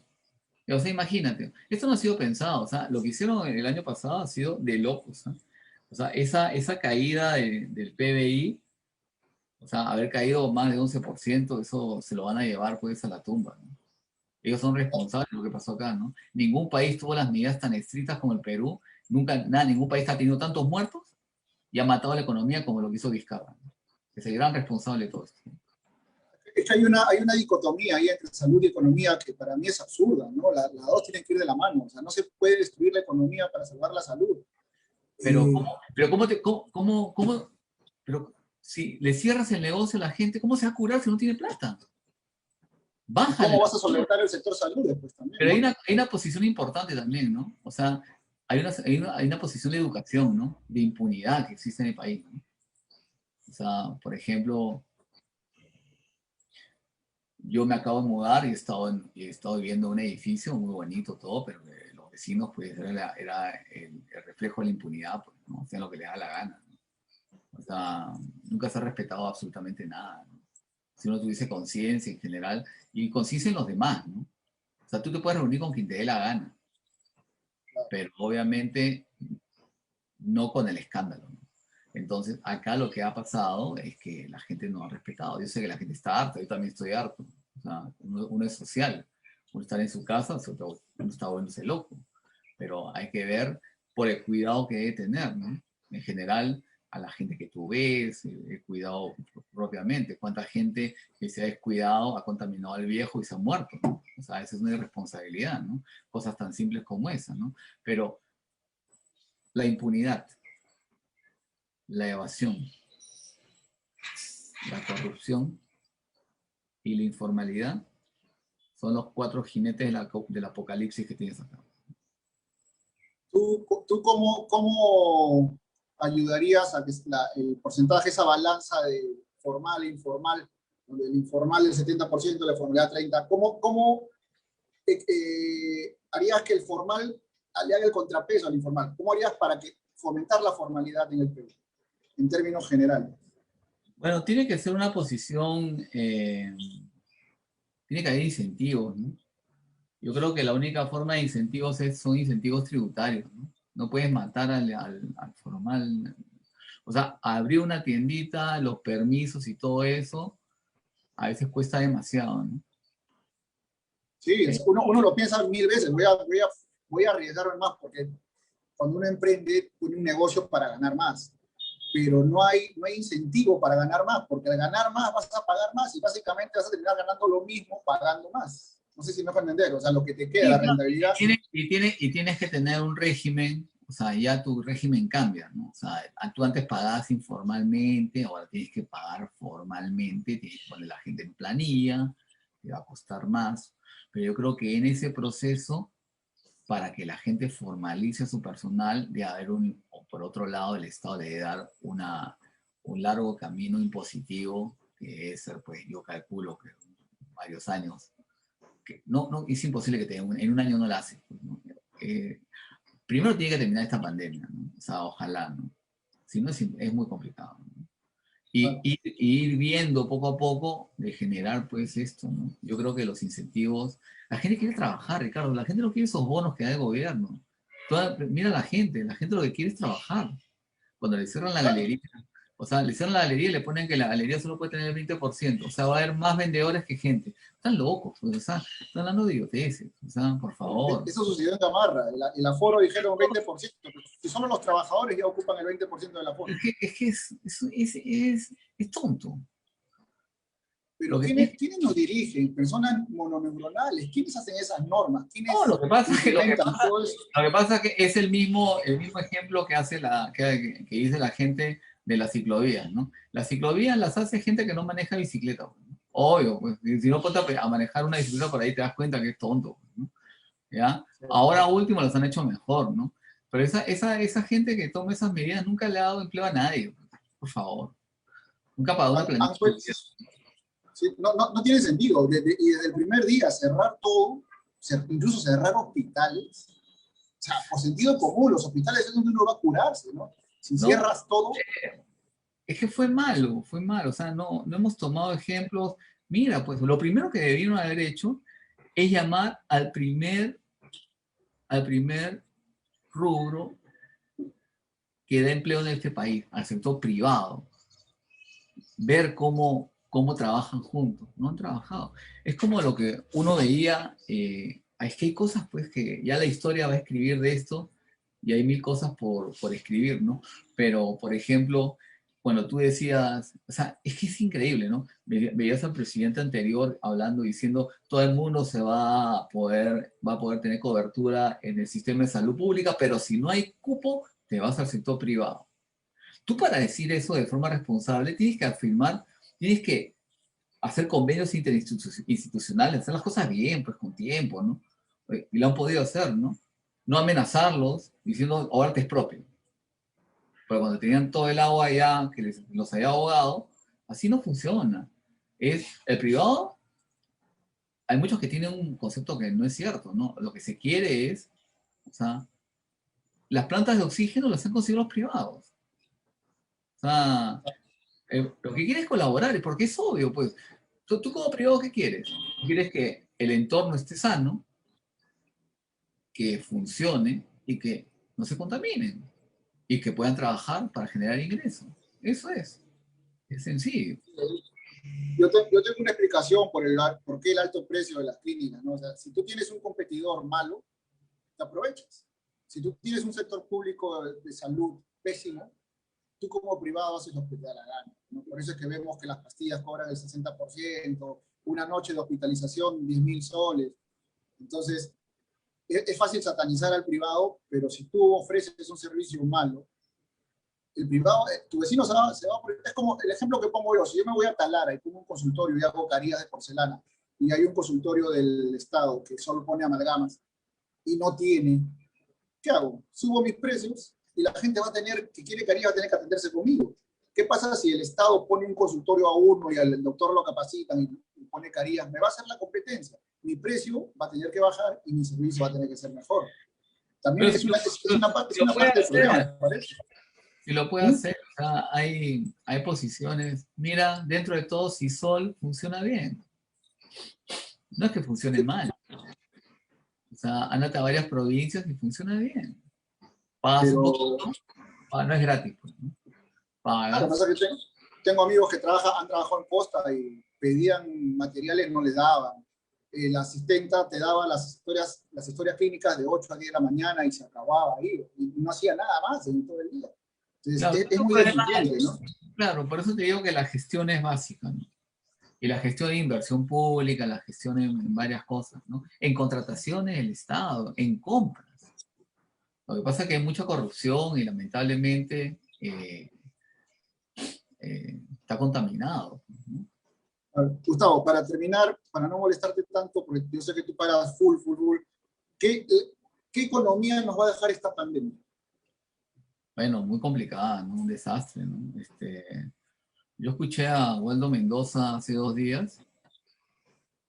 O sea, imagínate, esto no ha sido pensado, o sea, lo que hicieron el año pasado ha sido de locos, ¿no? O sea, esa caída del PBI, o sea, haber caído más de 11%, eso se lo van a llevar pues a la tumba, ¿no? Ellos son responsables de lo que pasó acá, ¿no? Ningún país tuvo las medidas tan estrictas como el Perú, nunca, nada, ningún país ha tenido tantos muertos y ha matado a la economía como lo que hizo Vizcarra, ¿no? Es el gran responsable de todo esto. Es que hay una dicotomía ahí entre salud y economía que para mí es absurda, ¿no? Las dos tienen que ir de la mano, o sea, no se puede destruir la economía para salvar la salud. Pero, pero si le cierras el negocio a la gente, ¿cómo se va a curar si no tiene plata? Bájale. ¿Cómo vas a solventar el sector salud después también? Pero ¿no? hay una posición importante también, ¿no? O sea, hay una posición de educación, ¿no? De impunidad que existe en el país, ¿no? O sea, por ejemplo, yo me acabo de mudar y he estado viviendo en un edificio muy bonito, todo, pero los vecinos, pues, era el reflejo de la impunidad, pues, ¿no? Hacían lo que les da la gana, ¿no? O sea, nunca se ha respetado absolutamente nada, ¿no? Si uno tuviese conciencia en general, y conciencia en los demás, ¿no? O sea, tú te puedes reunir con quien te dé la gana, pero obviamente no con el escándalo, ¿no? Entonces, acá lo que ha pasado es que la gente no ha respetado. Yo sé que la gente está harta, yo también estoy harto. O sea, uno es social. Uno está en su casa, uno está volviéndose loco. Pero hay que ver por el cuidado que debe tener, ¿no? En general, a la gente que tú ves, el cuidado propiamente. ¿Cuánta gente que se ha descuidado ha contaminado al viejo y se ha muerto, ¿no? O sea, esa es una irresponsabilidad, ¿no? Cosas tan simples como esa, ¿no? Pero la impunidad, la evasión, la corrupción y la informalidad son los cuatro jinetes del apocalipsis que tienes acá. ¿Tú cómo ayudarías a que el porcentaje, esa balanza de formal e informal, donde el informal es el 70%, la formalidad 30%, cómo harías que el formal le haga el contrapeso al informal? ¿Cómo harías para fomentar la formalidad en el Perú, en términos generales? Bueno, tiene que ser una posición, tiene que haber incentivos, ¿no? Yo creo que la única forma de incentivos son incentivos tributarios, ¿no? No puedes matar al formal. O sea, abrir una tiendita, los permisos y todo eso, a veces cuesta demasiado, ¿no? Sí, uno lo piensa mil veces, voy a arriesgarme más, porque cuando uno emprende, pone un negocio para ganar más, pero no hay incentivo para ganar más, porque al ganar más vas a pagar más y básicamente vas a terminar ganando lo mismo pagando más. No sé si me dejo entender, o sea, lo que te queda, Sí, la claro, rentabilidad. y tienes que tener un régimen, o sea, ya tu régimen cambia, ¿no? O sea, tú antes pagabas informalmente, ahora tienes que pagar formalmente, tienes que poner a la gente en planilla, te va a costar más, pero yo creo que en ese proceso, para que la gente formalice a su personal, de haber o por otro lado, el Estado le debe dar un largo camino impositivo, que es ser, pues yo calculo que varios años que no, es imposible que en un año no la hace, pues, ¿no? Primero tiene que terminar esta pandemia, ¿no? O sea, ojalá, ¿no? Si no, es muy complicado, ¿no? Y ir viendo poco a poco de generar, pues, esto, ¿no? Yo creo que los incentivos... La gente quiere trabajar, Ricardo. La gente no quiere esos bonos que da el gobierno. Mira la gente lo que quiere es trabajar. Cuando le cierran la galería, o sea, le cierran la galería y le ponen que la galería solo puede tener el 20%, o sea, va a haber más vendedores que gente. Están locos, pues, o sea, están hablando de idioteces, o sea, por favor. Eso sucedió en Gamarra, el aforo dijeron 20%, pero si solo los trabajadores ya ocupan el 20% del aforo. Es tonto. Pero ¿quiénes nos dirigen? Personas mononeuronales. ¿Quiénes hacen esas normas? ¿Quiénes No, lo que pasa todo eso? es que es el mismo ejemplo que hace que dice la gente de las ciclovías, ¿no? Las ciclovías las hace gente que no maneja bicicleta, ¿no? Obvio, pues, si no ponte a manejar una bicicleta por ahí te das cuenta que es tonto, ¿no? ¿Ya? Ahora último las han hecho mejor, ¿no? Pero esa gente que toma esas medidas nunca le ha dado empleo a nadie, por favor. Nunca ha pagado una planilla. Sí, no tiene sentido. Y desde el primer día cerrar todo, incluso cerrar hospitales, o sea, por sentido común, los hospitales es donde uno va a curarse, ¿no? Si cierras todo... Es que fue malo, o sea, no hemos tomado ejemplos. Mira, pues lo primero que debieron haber hecho es llamar al primer rubro que da empleo en este país, al sector privado. Ver cómo trabajan juntos. No han trabajado. Es como lo que uno veía, es que hay cosas pues que ya la historia va a escribir de esto y hay mil cosas por escribir, ¿no? Pero, por ejemplo, cuando tú decías, o sea, es que es increíble, ¿no? Veías al presidente anterior hablando, diciendo, todo el mundo va a poder tener cobertura en el sistema de salud pública, pero si no hay cupo, te vas al sector privado. Tú para decir eso de forma responsable tienes que afirmar, tienes que hacer convenios interinstitucionales, hacer las cosas bien, pues con tiempo, ¿no? Y lo han podido hacer, ¿no? No amenazarlos diciendo, ahora te expropio. Pero cuando tenían todo el agua allá, que los había ahogado, así no funciona. Es el privado, hay muchos que tienen un concepto que no es cierto, ¿no? Lo que se quiere es, o sea, las plantas de oxígeno las han conseguido los privados. O sea, lo que quieres es colaborar, porque es obvio, pues. Tú como privado, ¿qué quieres? Quieres que el entorno esté sano, que funcione y que no se contaminen y que puedan trabajar para generar ingresos. Eso es sencillo. Yo tengo una explicación por qué el alto precio de las clínicas, ¿no? O sea, si tú tienes un competidor malo, te aprovechas. Si tú tienes un sector público de salud pésimo, tú como privado haces lo que te da la gana, ¿no? Por eso es que vemos que las pastillas cobran el 60%, una noche de hospitalización 10.000 soles. Entonces, es fácil satanizar al privado, pero si tú ofreces un servicio malo, el privado, tu vecino se va, es como el ejemplo que pongo yo. Si yo me voy a Talara y pongo un consultorio y hago carillas de porcelana, y hay un consultorio del Estado que solo pone amalgamas y no tiene, ¿qué hago? Subo mis precios y la gente va a tener, que quiere carillas, va a tener que atenderse conmigo. ¿Qué pasa si el Estado pone un consultorio a uno y al doctor lo capacitan y pone carillas? Me va a hacer la competencia. Mi precio va a tener que bajar y mi servicio va a tener que ser mejor. También es una parte del problema, me parece. Si lo puede hacer, o sea, hay posiciones. Mira, dentro de todo, Sisol funciona bien. No es que funcione mal. O sea, andate a varias provincias y funciona bien. Pagas un poquito, no es gratis, pues, ¿no? Pagas. Lo que pasa es que tengo amigos que han trabajado en posta y pedían materiales, no les daban. La asistenta te daba las historias clínicas de 8 a 10 de la mañana y se acababa ahí. Y no hacía nada más en todo el día. Entonces, claro, es muy deficiente, ¿no? Claro, por eso te digo que la gestión es básica, ¿no? Y la gestión de inversión pública, la gestión en varias cosas, ¿no? En contrataciones del Estado, en compras. Lo que pasa es que hay mucha corrupción y lamentablemente está contaminado, ¿no? Gustavo, para terminar, para no molestarte tanto, porque yo sé que tú paras full, ¿qué economía nos va a dejar esta pandemia? Bueno, muy complicada, ¿no? Un desastre, ¿no? Yo escuché a Waldo Mendoza hace 2 días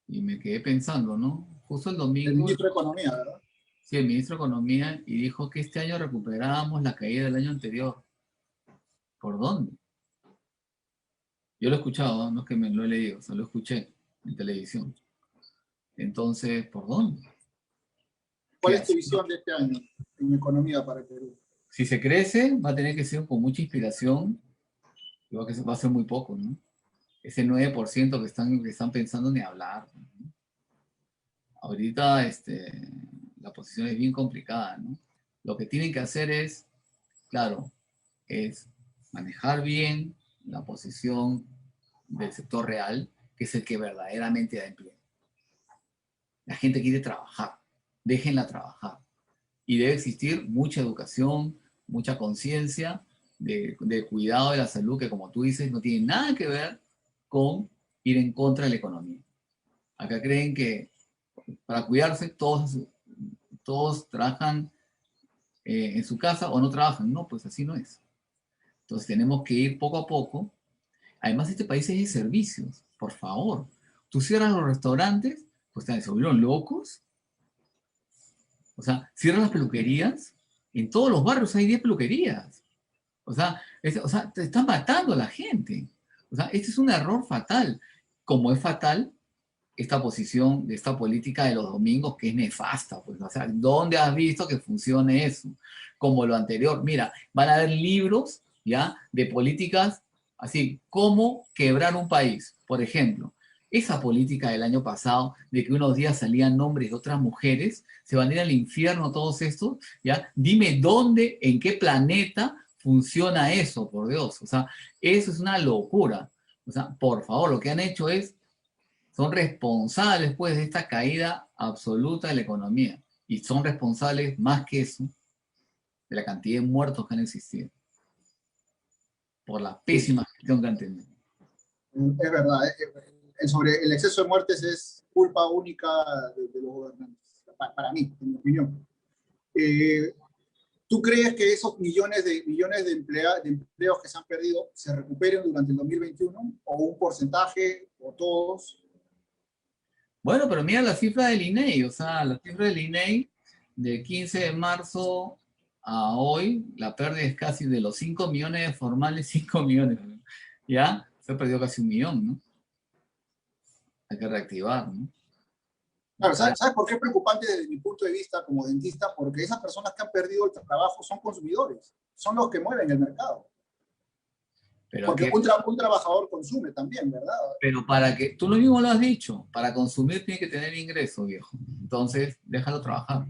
y me quedé pensando, ¿no? Justo el domingo... El ministro de Economía, ¿verdad? Sí, el ministro de Economía, y dijo que este año recuperábamos la caída del año anterior. ¿Por dónde? Yo lo he escuchado, no es que me lo he leído, o sea, lo escuché en televisión. Entonces, ¿por dónde? ¿Cuál es tu visión de este año en economía para el Perú? Si se crece, va a tener que ser con mucha inspiración, y va a ser muy poco, ¿no? Ese 9% que están pensando ni hablar, ¿no? Ahorita la posición es bien complicada, ¿no? Lo que tienen que hacer es, claro, es manejar bien la posición del sector real, que es el que verdaderamente da empleo. La gente quiere trabajar, déjenla trabajar. Y debe existir mucha educación, mucha conciencia de cuidado de la salud, que como tú dices, no tiene nada que ver con ir en contra de la economía. Acá creen que para cuidarse todos trabajan en su casa o no trabajan. No, pues así no es. Entonces tenemos que ir poco a poco. Además, este país es de servicios, por favor. Tú cierras los restaurantes, pues se volvieron locos. O sea, cierran las peluquerías. En todos los barrios hay 10 peluquerías. O sea, te están matando a la gente. O sea, este es un error fatal. Como es fatal esta posición de esta política de los domingos que es nefasta, pues, o sea, ¿dónde has visto que funcione eso? Como lo anterior, mira, van a haber libros, ¿ya?, de políticas, así, cómo quebrar un país, por ejemplo, esa política del año pasado, de que unos días salían nombres de otras mujeres, se van a ir al infierno todos estos, ¿ya? Dime dónde, en qué planeta funciona eso, por Dios, o sea, eso es una locura, o sea, por favor, lo que han hecho son responsables, pues, de esta caída absoluta de la economía. Y son responsables, más que eso, de la cantidad de muertos que han existido. Por la pésima gestión que han tenido. Es verdad. Sobre el exceso de muertes es culpa única de los gobernantes. Para mí, en mi opinión. ¿Tú crees que esos millones de empleos que se han perdido se recuperen durante el 2021? ¿O un porcentaje, o todos? Bueno, pero mira la cifra del INEI, o sea, la cifra del INEI de 15 de marzo a hoy, la pérdida es casi de los 5 millones formales, 5 millones, ¿no? ¿Ya? Se perdió casi 1 millón, ¿no? Hay que reactivar, ¿no? Claro, ¿sabes por qué es preocupante desde mi punto de vista como dentista? Porque esas personas que han perdido el trabajo son consumidores, son los que mueven el mercado. Pero porque un trabajador consume también, ¿verdad? Pero para que, tú lo mismo lo has dicho, para consumir tiene que tener ingreso, viejo. Entonces, déjalo trabajar.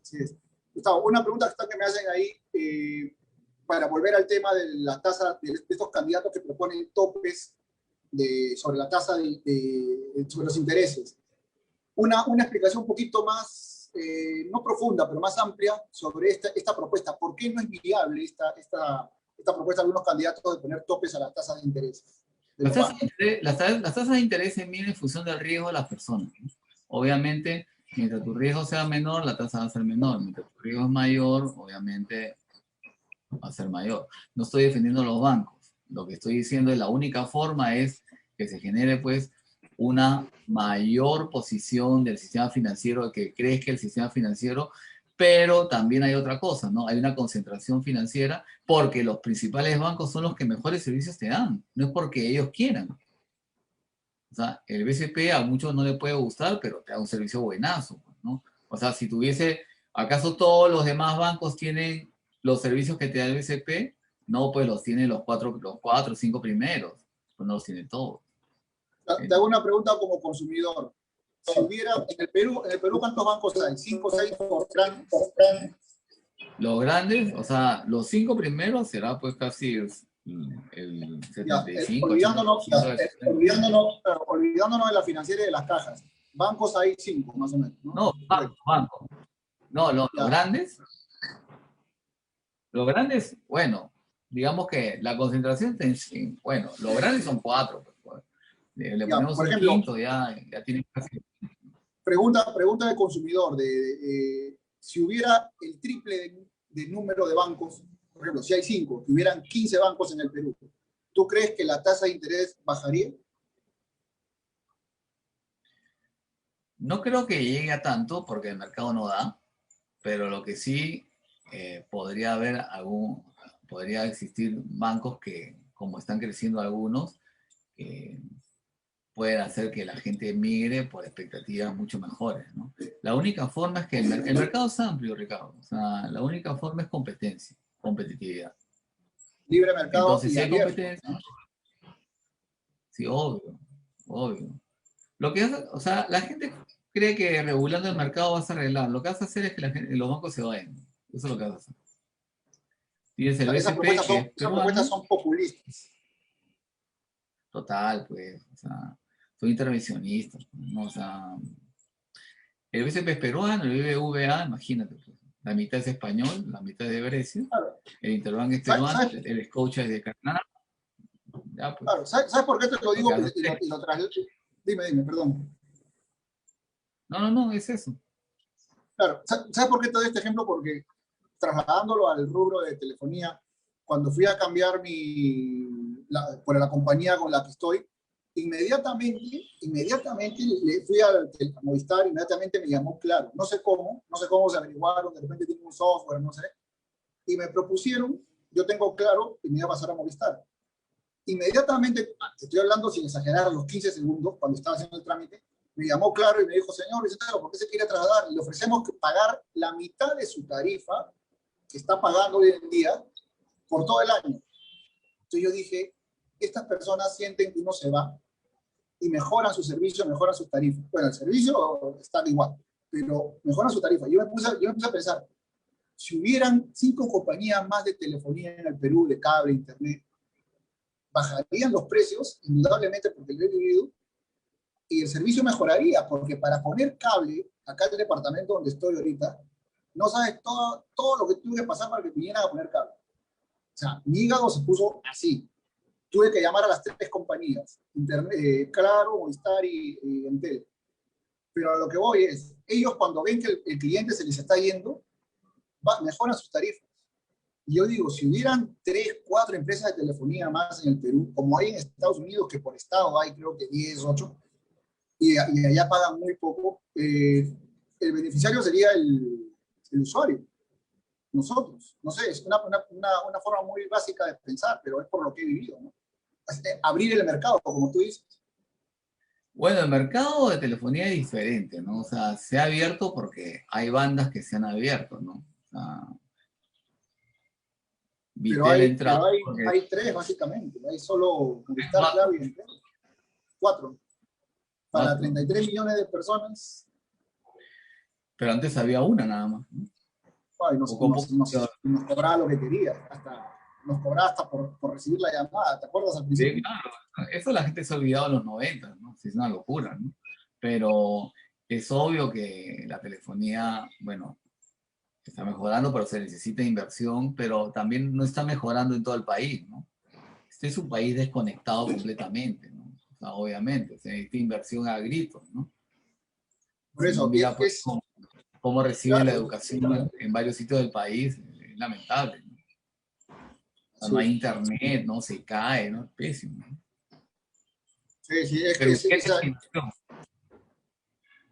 Así es. Gustavo, una pregunta que me hacen ahí, para volver al tema de la tasa, de estos candidatos que proponen topes sobre la tasa sobre los intereses. Una explicación un poquito más, no profunda, pero más amplia sobre esta propuesta. ¿Por qué no es viable esta propuesta de algunos candidatos de poner topes a las tasas de interés? Las tasas de interés se miden en función del riesgo de las personas, ¿no? Obviamente, mientras tu riesgo sea menor, la tasa va a ser menor. Mientras tu riesgo es mayor, obviamente va a ser mayor. No estoy defendiendo los bancos. Lo que estoy diciendo es la única forma es que se genere, pues, una mayor posición del sistema financiero, que crezca el sistema financiero, pero también hay otra cosa, ¿no? Hay una concentración financiera porque los principales bancos son los que mejores servicios te dan, no es porque ellos quieran. O sea, el BCP a muchos no le puede gustar, pero te da un servicio buenazo, ¿no? O sea, si tuviese, ¿acaso todos los demás bancos tienen los servicios que te da el BCP? No, pues los tienen los cuatro o 5 primeros, pues no los tienen todos. Te hago una pregunta como consumidor. Si hubiera, en el Perú, ¿cuántos bancos hay? ¿5 o 6 por plan? Los grandes, o sea, los 5 primeros será pues casi el 75, olvidándonos de la financiera y de las cajas. Bancos hay 5, más o menos, ¿no? No, bancos. No, los grandes, bueno, digamos que la concentración, bueno, los grandes son 4. Pues, le ponemos por ejemplo, un quinto, ya tienen casi. Pregunta de consumidor, si hubiera el triple de número de bancos, por ejemplo, si hay 5, si hubieran 15 bancos en el Perú, ¿tú crees que la tasa de interés bajaría? No creo que llegue a tanto, porque el mercado no da, pero lo que sí podría existir bancos que, como están creciendo algunos, pueden hacer que la gente migre por expectativas mucho mejores, ¿no? La única forma es que el mercado es amplio, Ricardo. O sea, la única forma es competitividad. Libre mercado. Entonces, si hay competencia, sí, obvio. O sea, la gente cree que regulando el mercado vas a arreglar. Lo que vas a hacer es que los bancos se vayan. Eso es lo que vas a hacer. Tienes el esas propuestas son populistas. Total, pues, o sea, son intervencionistas, ¿no? O sea, el BCP es peruano, el BBVA, imagínate, pues, la mitad es español, la mitad es de Grecia, claro. El Interbank es peruano, el Scotia es de Canadá. Ya, pues. Claro, ¿sabes por qué te lo digo? Y lo traslado. Dime, perdón. No, es eso. Claro, ¿sabes por qué te doy este ejemplo? Porque trasladándolo al rubro de telefonía, cuando fui a cambiar por la compañía con la que estoy, inmediatamente le fui a Movistar, inmediatamente me llamó Claro. No sé cómo se averiguaron, de repente tienen un software, no sé, y me propusieron, yo tengo Claro y me iba a pasar a Movistar. Inmediatamente, te estoy hablando sin exagerar, a los 15 segundos, cuando estaba haciendo el trámite, me llamó Claro y me dijo, señor Vicentero, ¿por qué se quiere trasladar? Le ofrecemos que pagar la mitad de su tarifa que está pagando hoy en día por todo el año. Entonces yo dije, estas personas sienten que uno se va y mejoran su servicio, mejoran sus tarifas. Bueno, el servicio está igual, pero mejoran su tarifa. Yo me puse a pensar, si hubieran 5 compañías más de telefonía en el Perú, de cable, internet, bajarían los precios, indudablemente porque lo he vivido, y el servicio mejoraría, porque para poner cable, acá en el departamento donde estoy ahorita, no sabes todo lo que tuve que pasar para que vinieran a poner cable. O sea, mi hígado se puso así. Tuve que llamar a las 3 compañías, Internet, Claro, Movistar y Entel. Pero a lo que voy es, ellos cuando ven que el cliente se les está yendo, mejoran sus tarifas. Y yo digo, si hubieran 3, 4 empresas de telefonía más en el Perú, como hay en Estados Unidos, que por estado hay creo que 10, 8, y allá pagan muy poco, el beneficiario sería el usuario, nosotros. No sé, es una forma muy básica de pensar, pero es por lo que he vivido, ¿no? Abrir el mercado, como tú dices. Bueno, el mercado de telefonía es diferente, ¿no? O sea, se ha abierto porque hay bandas que se han abierto, ¿no? O sea, Pero Vitel ha entrado porque... hay 3, básicamente. Hay solo Movistar, Claro y Entel. 4. Para 33 millones de personas. Pero antes había una nada más, ¿no? Ay, nos cobraba lo que quería. Nos cobraba hasta por recibir la llamada. ¿Te acuerdas al principio? Sí, claro. Eso la gente se ha olvidado en los 90, ¿no? Sí, es una locura, ¿no? Pero es obvio que la telefonía, bueno, está mejorando, pero se necesita inversión, pero también no está mejorando en todo el país, ¿no? Este es un país desconectado completamente, ¿no? O sea, obviamente, se necesita inversión a gritos, ¿no? Por Si eso, no, mira pues, cómo reciben claro, la educación en varios sitios del país, es lamentable, ¿no? O sea, sí. no hay internet, ¿no? Se cae, ¿no? Es pésimo, ¿no? Sí, es Pero que sí,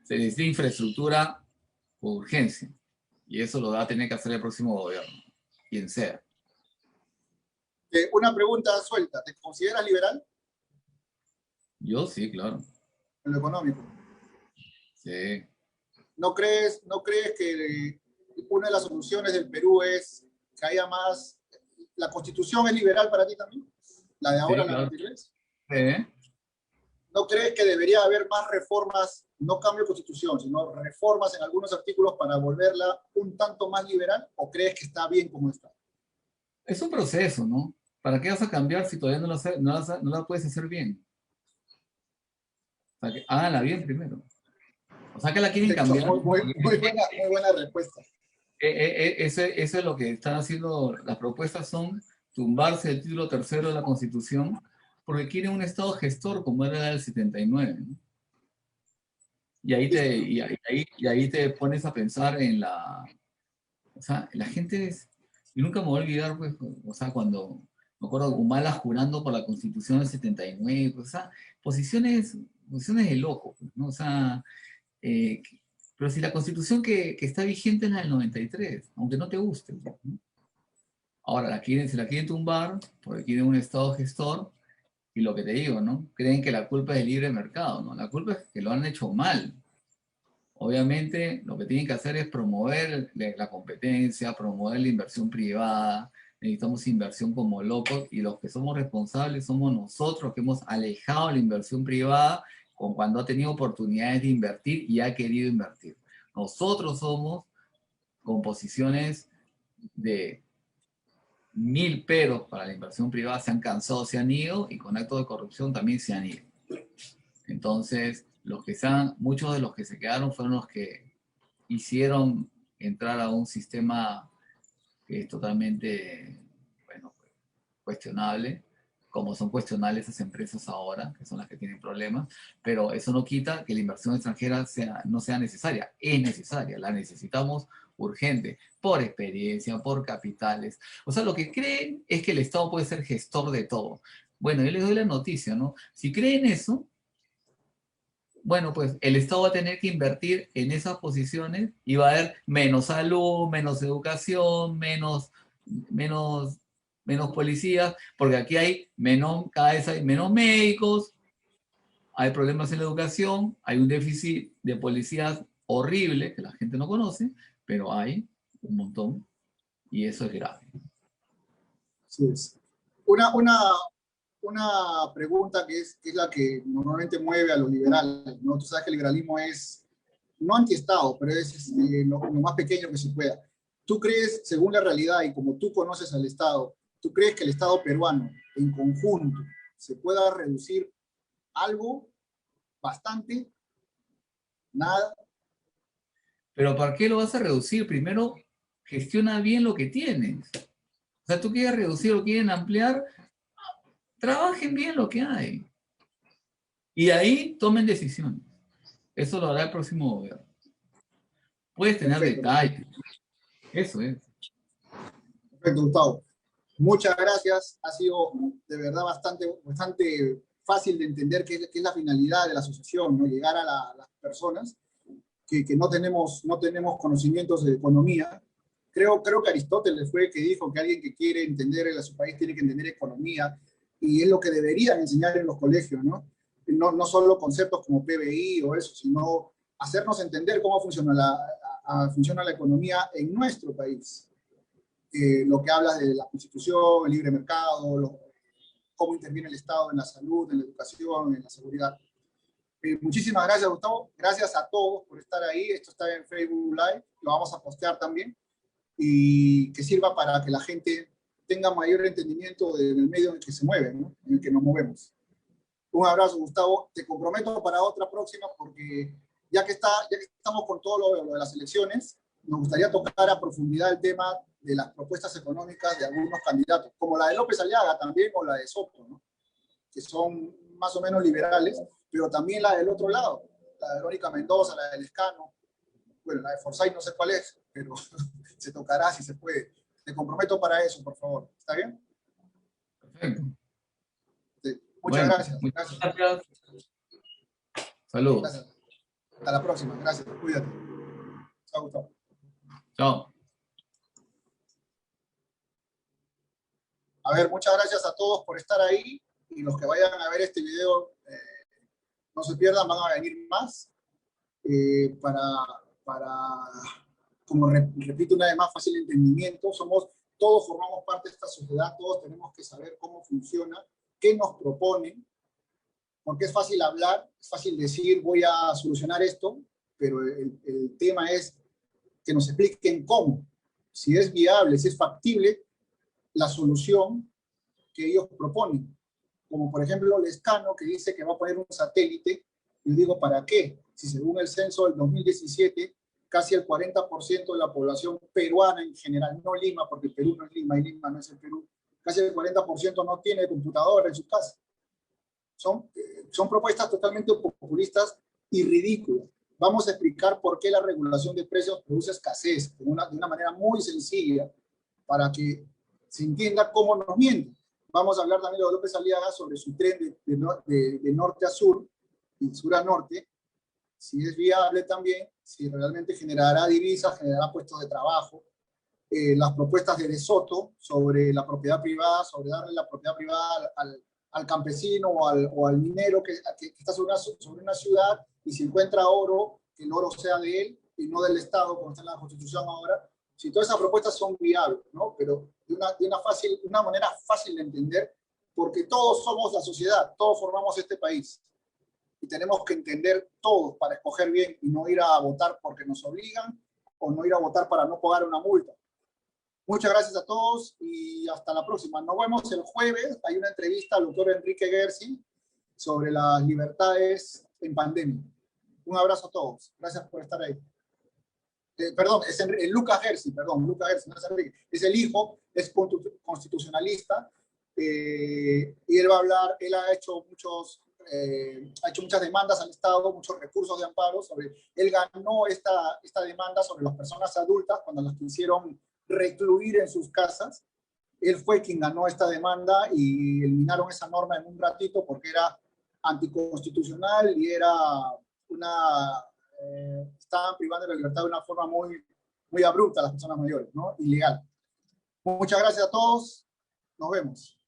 se necesita infraestructura con urgencia. Y eso lo va a tener que hacer el próximo gobierno, quien sea. una pregunta suelta. ¿Te consideras liberal Yo sí, claro. en lo económico? Sí. ¿No crees que una de las soluciones del Perú es que haya más... ¿La Constitución es liberal para ti también? ¿La de ahora, Sí, la claro. 93? Sí. ¿No crees que debería haber más reformas, no cambio de constitución, sino reformas en algunos artículos para volverla un tanto más liberal? ¿O crees que está bien como está? Es un proceso, ¿no? ¿Para qué vas a cambiar si todavía no la puedes hacer bien? O sea, que háganla bien primero. O sea, que la quieren cambiar. Muy buena respuesta. Eso es lo que están haciendo. Las propuestas son tumbarse el título tercero de la Constitución porque quieren un Estado gestor como era el 79, ¿no? Y ahí te pones a pensar en la... O sea, la gente es... Y nunca me voy a olvidar, pues, o sea, cuando me acuerdo Humala jurando por la Constitución del 79, pues, o sea, posiciones de loco, pues, ¿no? O sea, eh, pero si la Constitución que está vigente es la del 93, aunque no te guste, ¿no? Ahora, se la quieren tumbar porque quieren un Estado gestor y lo que te digo, ¿no? Creen que la culpa es del libre mercado, ¿no? La culpa es que lo han hecho mal. Obviamente, lo que tienen que hacer es promover la competencia, promover la inversión privada. Necesitamos inversión como locos y los que somos responsables somos nosotros que hemos alejado la inversión privada con cuando ha tenido oportunidades de invertir y ha querido invertir. Nosotros somos con posiciones de 1000 peros para la inversión privada, se han cansado, se han ido y con actos de corrupción también se han ido. Entonces, muchos de los que se quedaron fueron los que hicieron entrar a un sistema que es totalmente, bueno, cuestionable, como son cuestionables esas empresas ahora, que son las que tienen problemas, pero eso no quita que la inversión extranjera no sea necesaria, es necesaria, la necesitamos urgente, por experiencia, por capitales. O sea, lo que creen es que el Estado puede ser gestor de todo. Bueno, yo les doy la noticia, ¿no? Si creen eso, bueno, pues el Estado va a tener que invertir en esas posiciones y va a haber menos salud, menos educación, menos menos policías, porque aquí hay cada vez hay menos médicos, hay problemas en la educación, hay un déficit de policías horrible que la gente no conoce, pero hay un montón y eso es grave. Sí es. Una pregunta que es la que normalmente mueve a los liberales, ¿no? Tú sabes que el liberalismo es no antiestado, pero es lo más pequeño que se pueda. ¿Tú crees, según la realidad y como tú conoces al Estado, tú crees que el Estado peruano en conjunto se pueda reducir algo, bastante, nada? Pero ¿para qué lo vas a reducir? Primero, gestiona bien lo que tienes. O sea, tú quieres reducir o quieren ampliar, trabajen bien lo que hay. Y ahí tomen decisiones. Eso lo hará el próximo gobierno. Puedes tener Perfecto. detalles. Eso es. Perfecto, Gustavo. Muchas gracias. Ha sido de verdad bastante fácil de entender qué es la finalidad de la asociación, ¿no? Llegar a las personas que no tenemos conocimientos de economía. Creo que Aristóteles fue el que dijo que alguien que quiere entender a su país tiene que entender economía, y es lo que deberían enseñar en los colegios, ¿no? No solo conceptos como PBI o eso, sino hacernos entender cómo funciona la economía en nuestro país. Lo que habla de la Constitución, el libre mercado, cómo interviene el Estado en la salud, en la educación, en la seguridad. Muchísimas gracias, Gustavo. Gracias a todos por estar ahí. Esto está en Facebook Live, lo vamos a postear también, y que sirva para que la gente tenga mayor entendimiento del medio en el que se mueve, ¿no? En el que nos movemos. Un abrazo, Gustavo. Te comprometo para otra próxima, porque ya que estamos con todo lo de las elecciones, nos gustaría tocar a profundidad el tema de las propuestas económicas de algunos candidatos, como la de López Aliaga también, o la de Soto, ¿no? Que son más o menos liberales, pero también la del otro lado, la de Verónica Mendoza, la del Lescano, bueno, la de Forsyth no sé cuál es, pero se tocará si se puede. Te comprometo para eso, por favor. ¿Está bien? Perfecto. Sí. Muchas Bueno, gracias. muchas gracias. Saludos. Gracias. Hasta la próxima. Gracias. Cuídate. Chao, Gustavo. Chao. A ver, muchas gracias a todos por estar ahí, y los que vayan a ver este video, no se pierdan, van a venir más, para como repito una vez más, fácil entendimiento. Todos formamos parte de esta sociedad, todos tenemos que saber cómo funciona, qué nos proponen, porque es fácil hablar, es fácil decir voy a solucionar esto, pero el tema es que nos expliquen cómo, si es viable, si es factible la solución que ellos proponen. Como por ejemplo Lescano, que dice que va a poner un satélite. Yo digo, ¿para qué? Si según el censo del 2017, casi el 40% de la población peruana en general, no Lima, porque el Perú no es Lima y Lima no es el Perú, casi el 40% no tiene computadora en su casa. Son propuestas totalmente populistas y ridículas. Vamos a explicar por qué la regulación de precios produce escasez de una manera muy sencilla, para que se entienda cómo nos mienten. Vamos a hablar también de López Aliaga sobre su tren de norte a sur y sur a norte, si es viable también, si realmente generará divisas, generará puestos de trabajo. Las propuestas de Soto sobre la propiedad privada, sobre darle la propiedad privada al campesino o al minero que está sobre una ciudad, y si encuentra oro, que el oro sea de él y no del Estado, como está en la Constitución ahora. Si todas esas propuestas son viables, ¿no? Pero de una manera fácil de entender, porque todos somos la sociedad, todos formamos este país, y tenemos que entender todos para escoger bien, y no ir a votar porque nos obligan, o no ir a votar para no pagar una multa. Muchas gracias a todos y hasta la próxima. Nos vemos el jueves. Hay una entrevista al doctor Enrique Gersi sobre las libertades en pandemia. Un abrazo a todos. Gracias por estar ahí. Perdón, es Lucas Gersi, no es Enrique. Es el hijo, es constitucionalista, y él va a hablar. Él ha hecho muchas demandas al Estado, muchos recursos de amparo él ganó esta demanda sobre las personas adultas cuando las quisieron recluir en sus casas. Él fue quien ganó esta demanda, y eliminaron esa norma en un ratito porque era anticonstitucional y era estaban privando de la libertad de una forma muy, muy abrupta a las personas mayores, ¿no? Ilegal. Muchas gracias a todos. Nos vemos.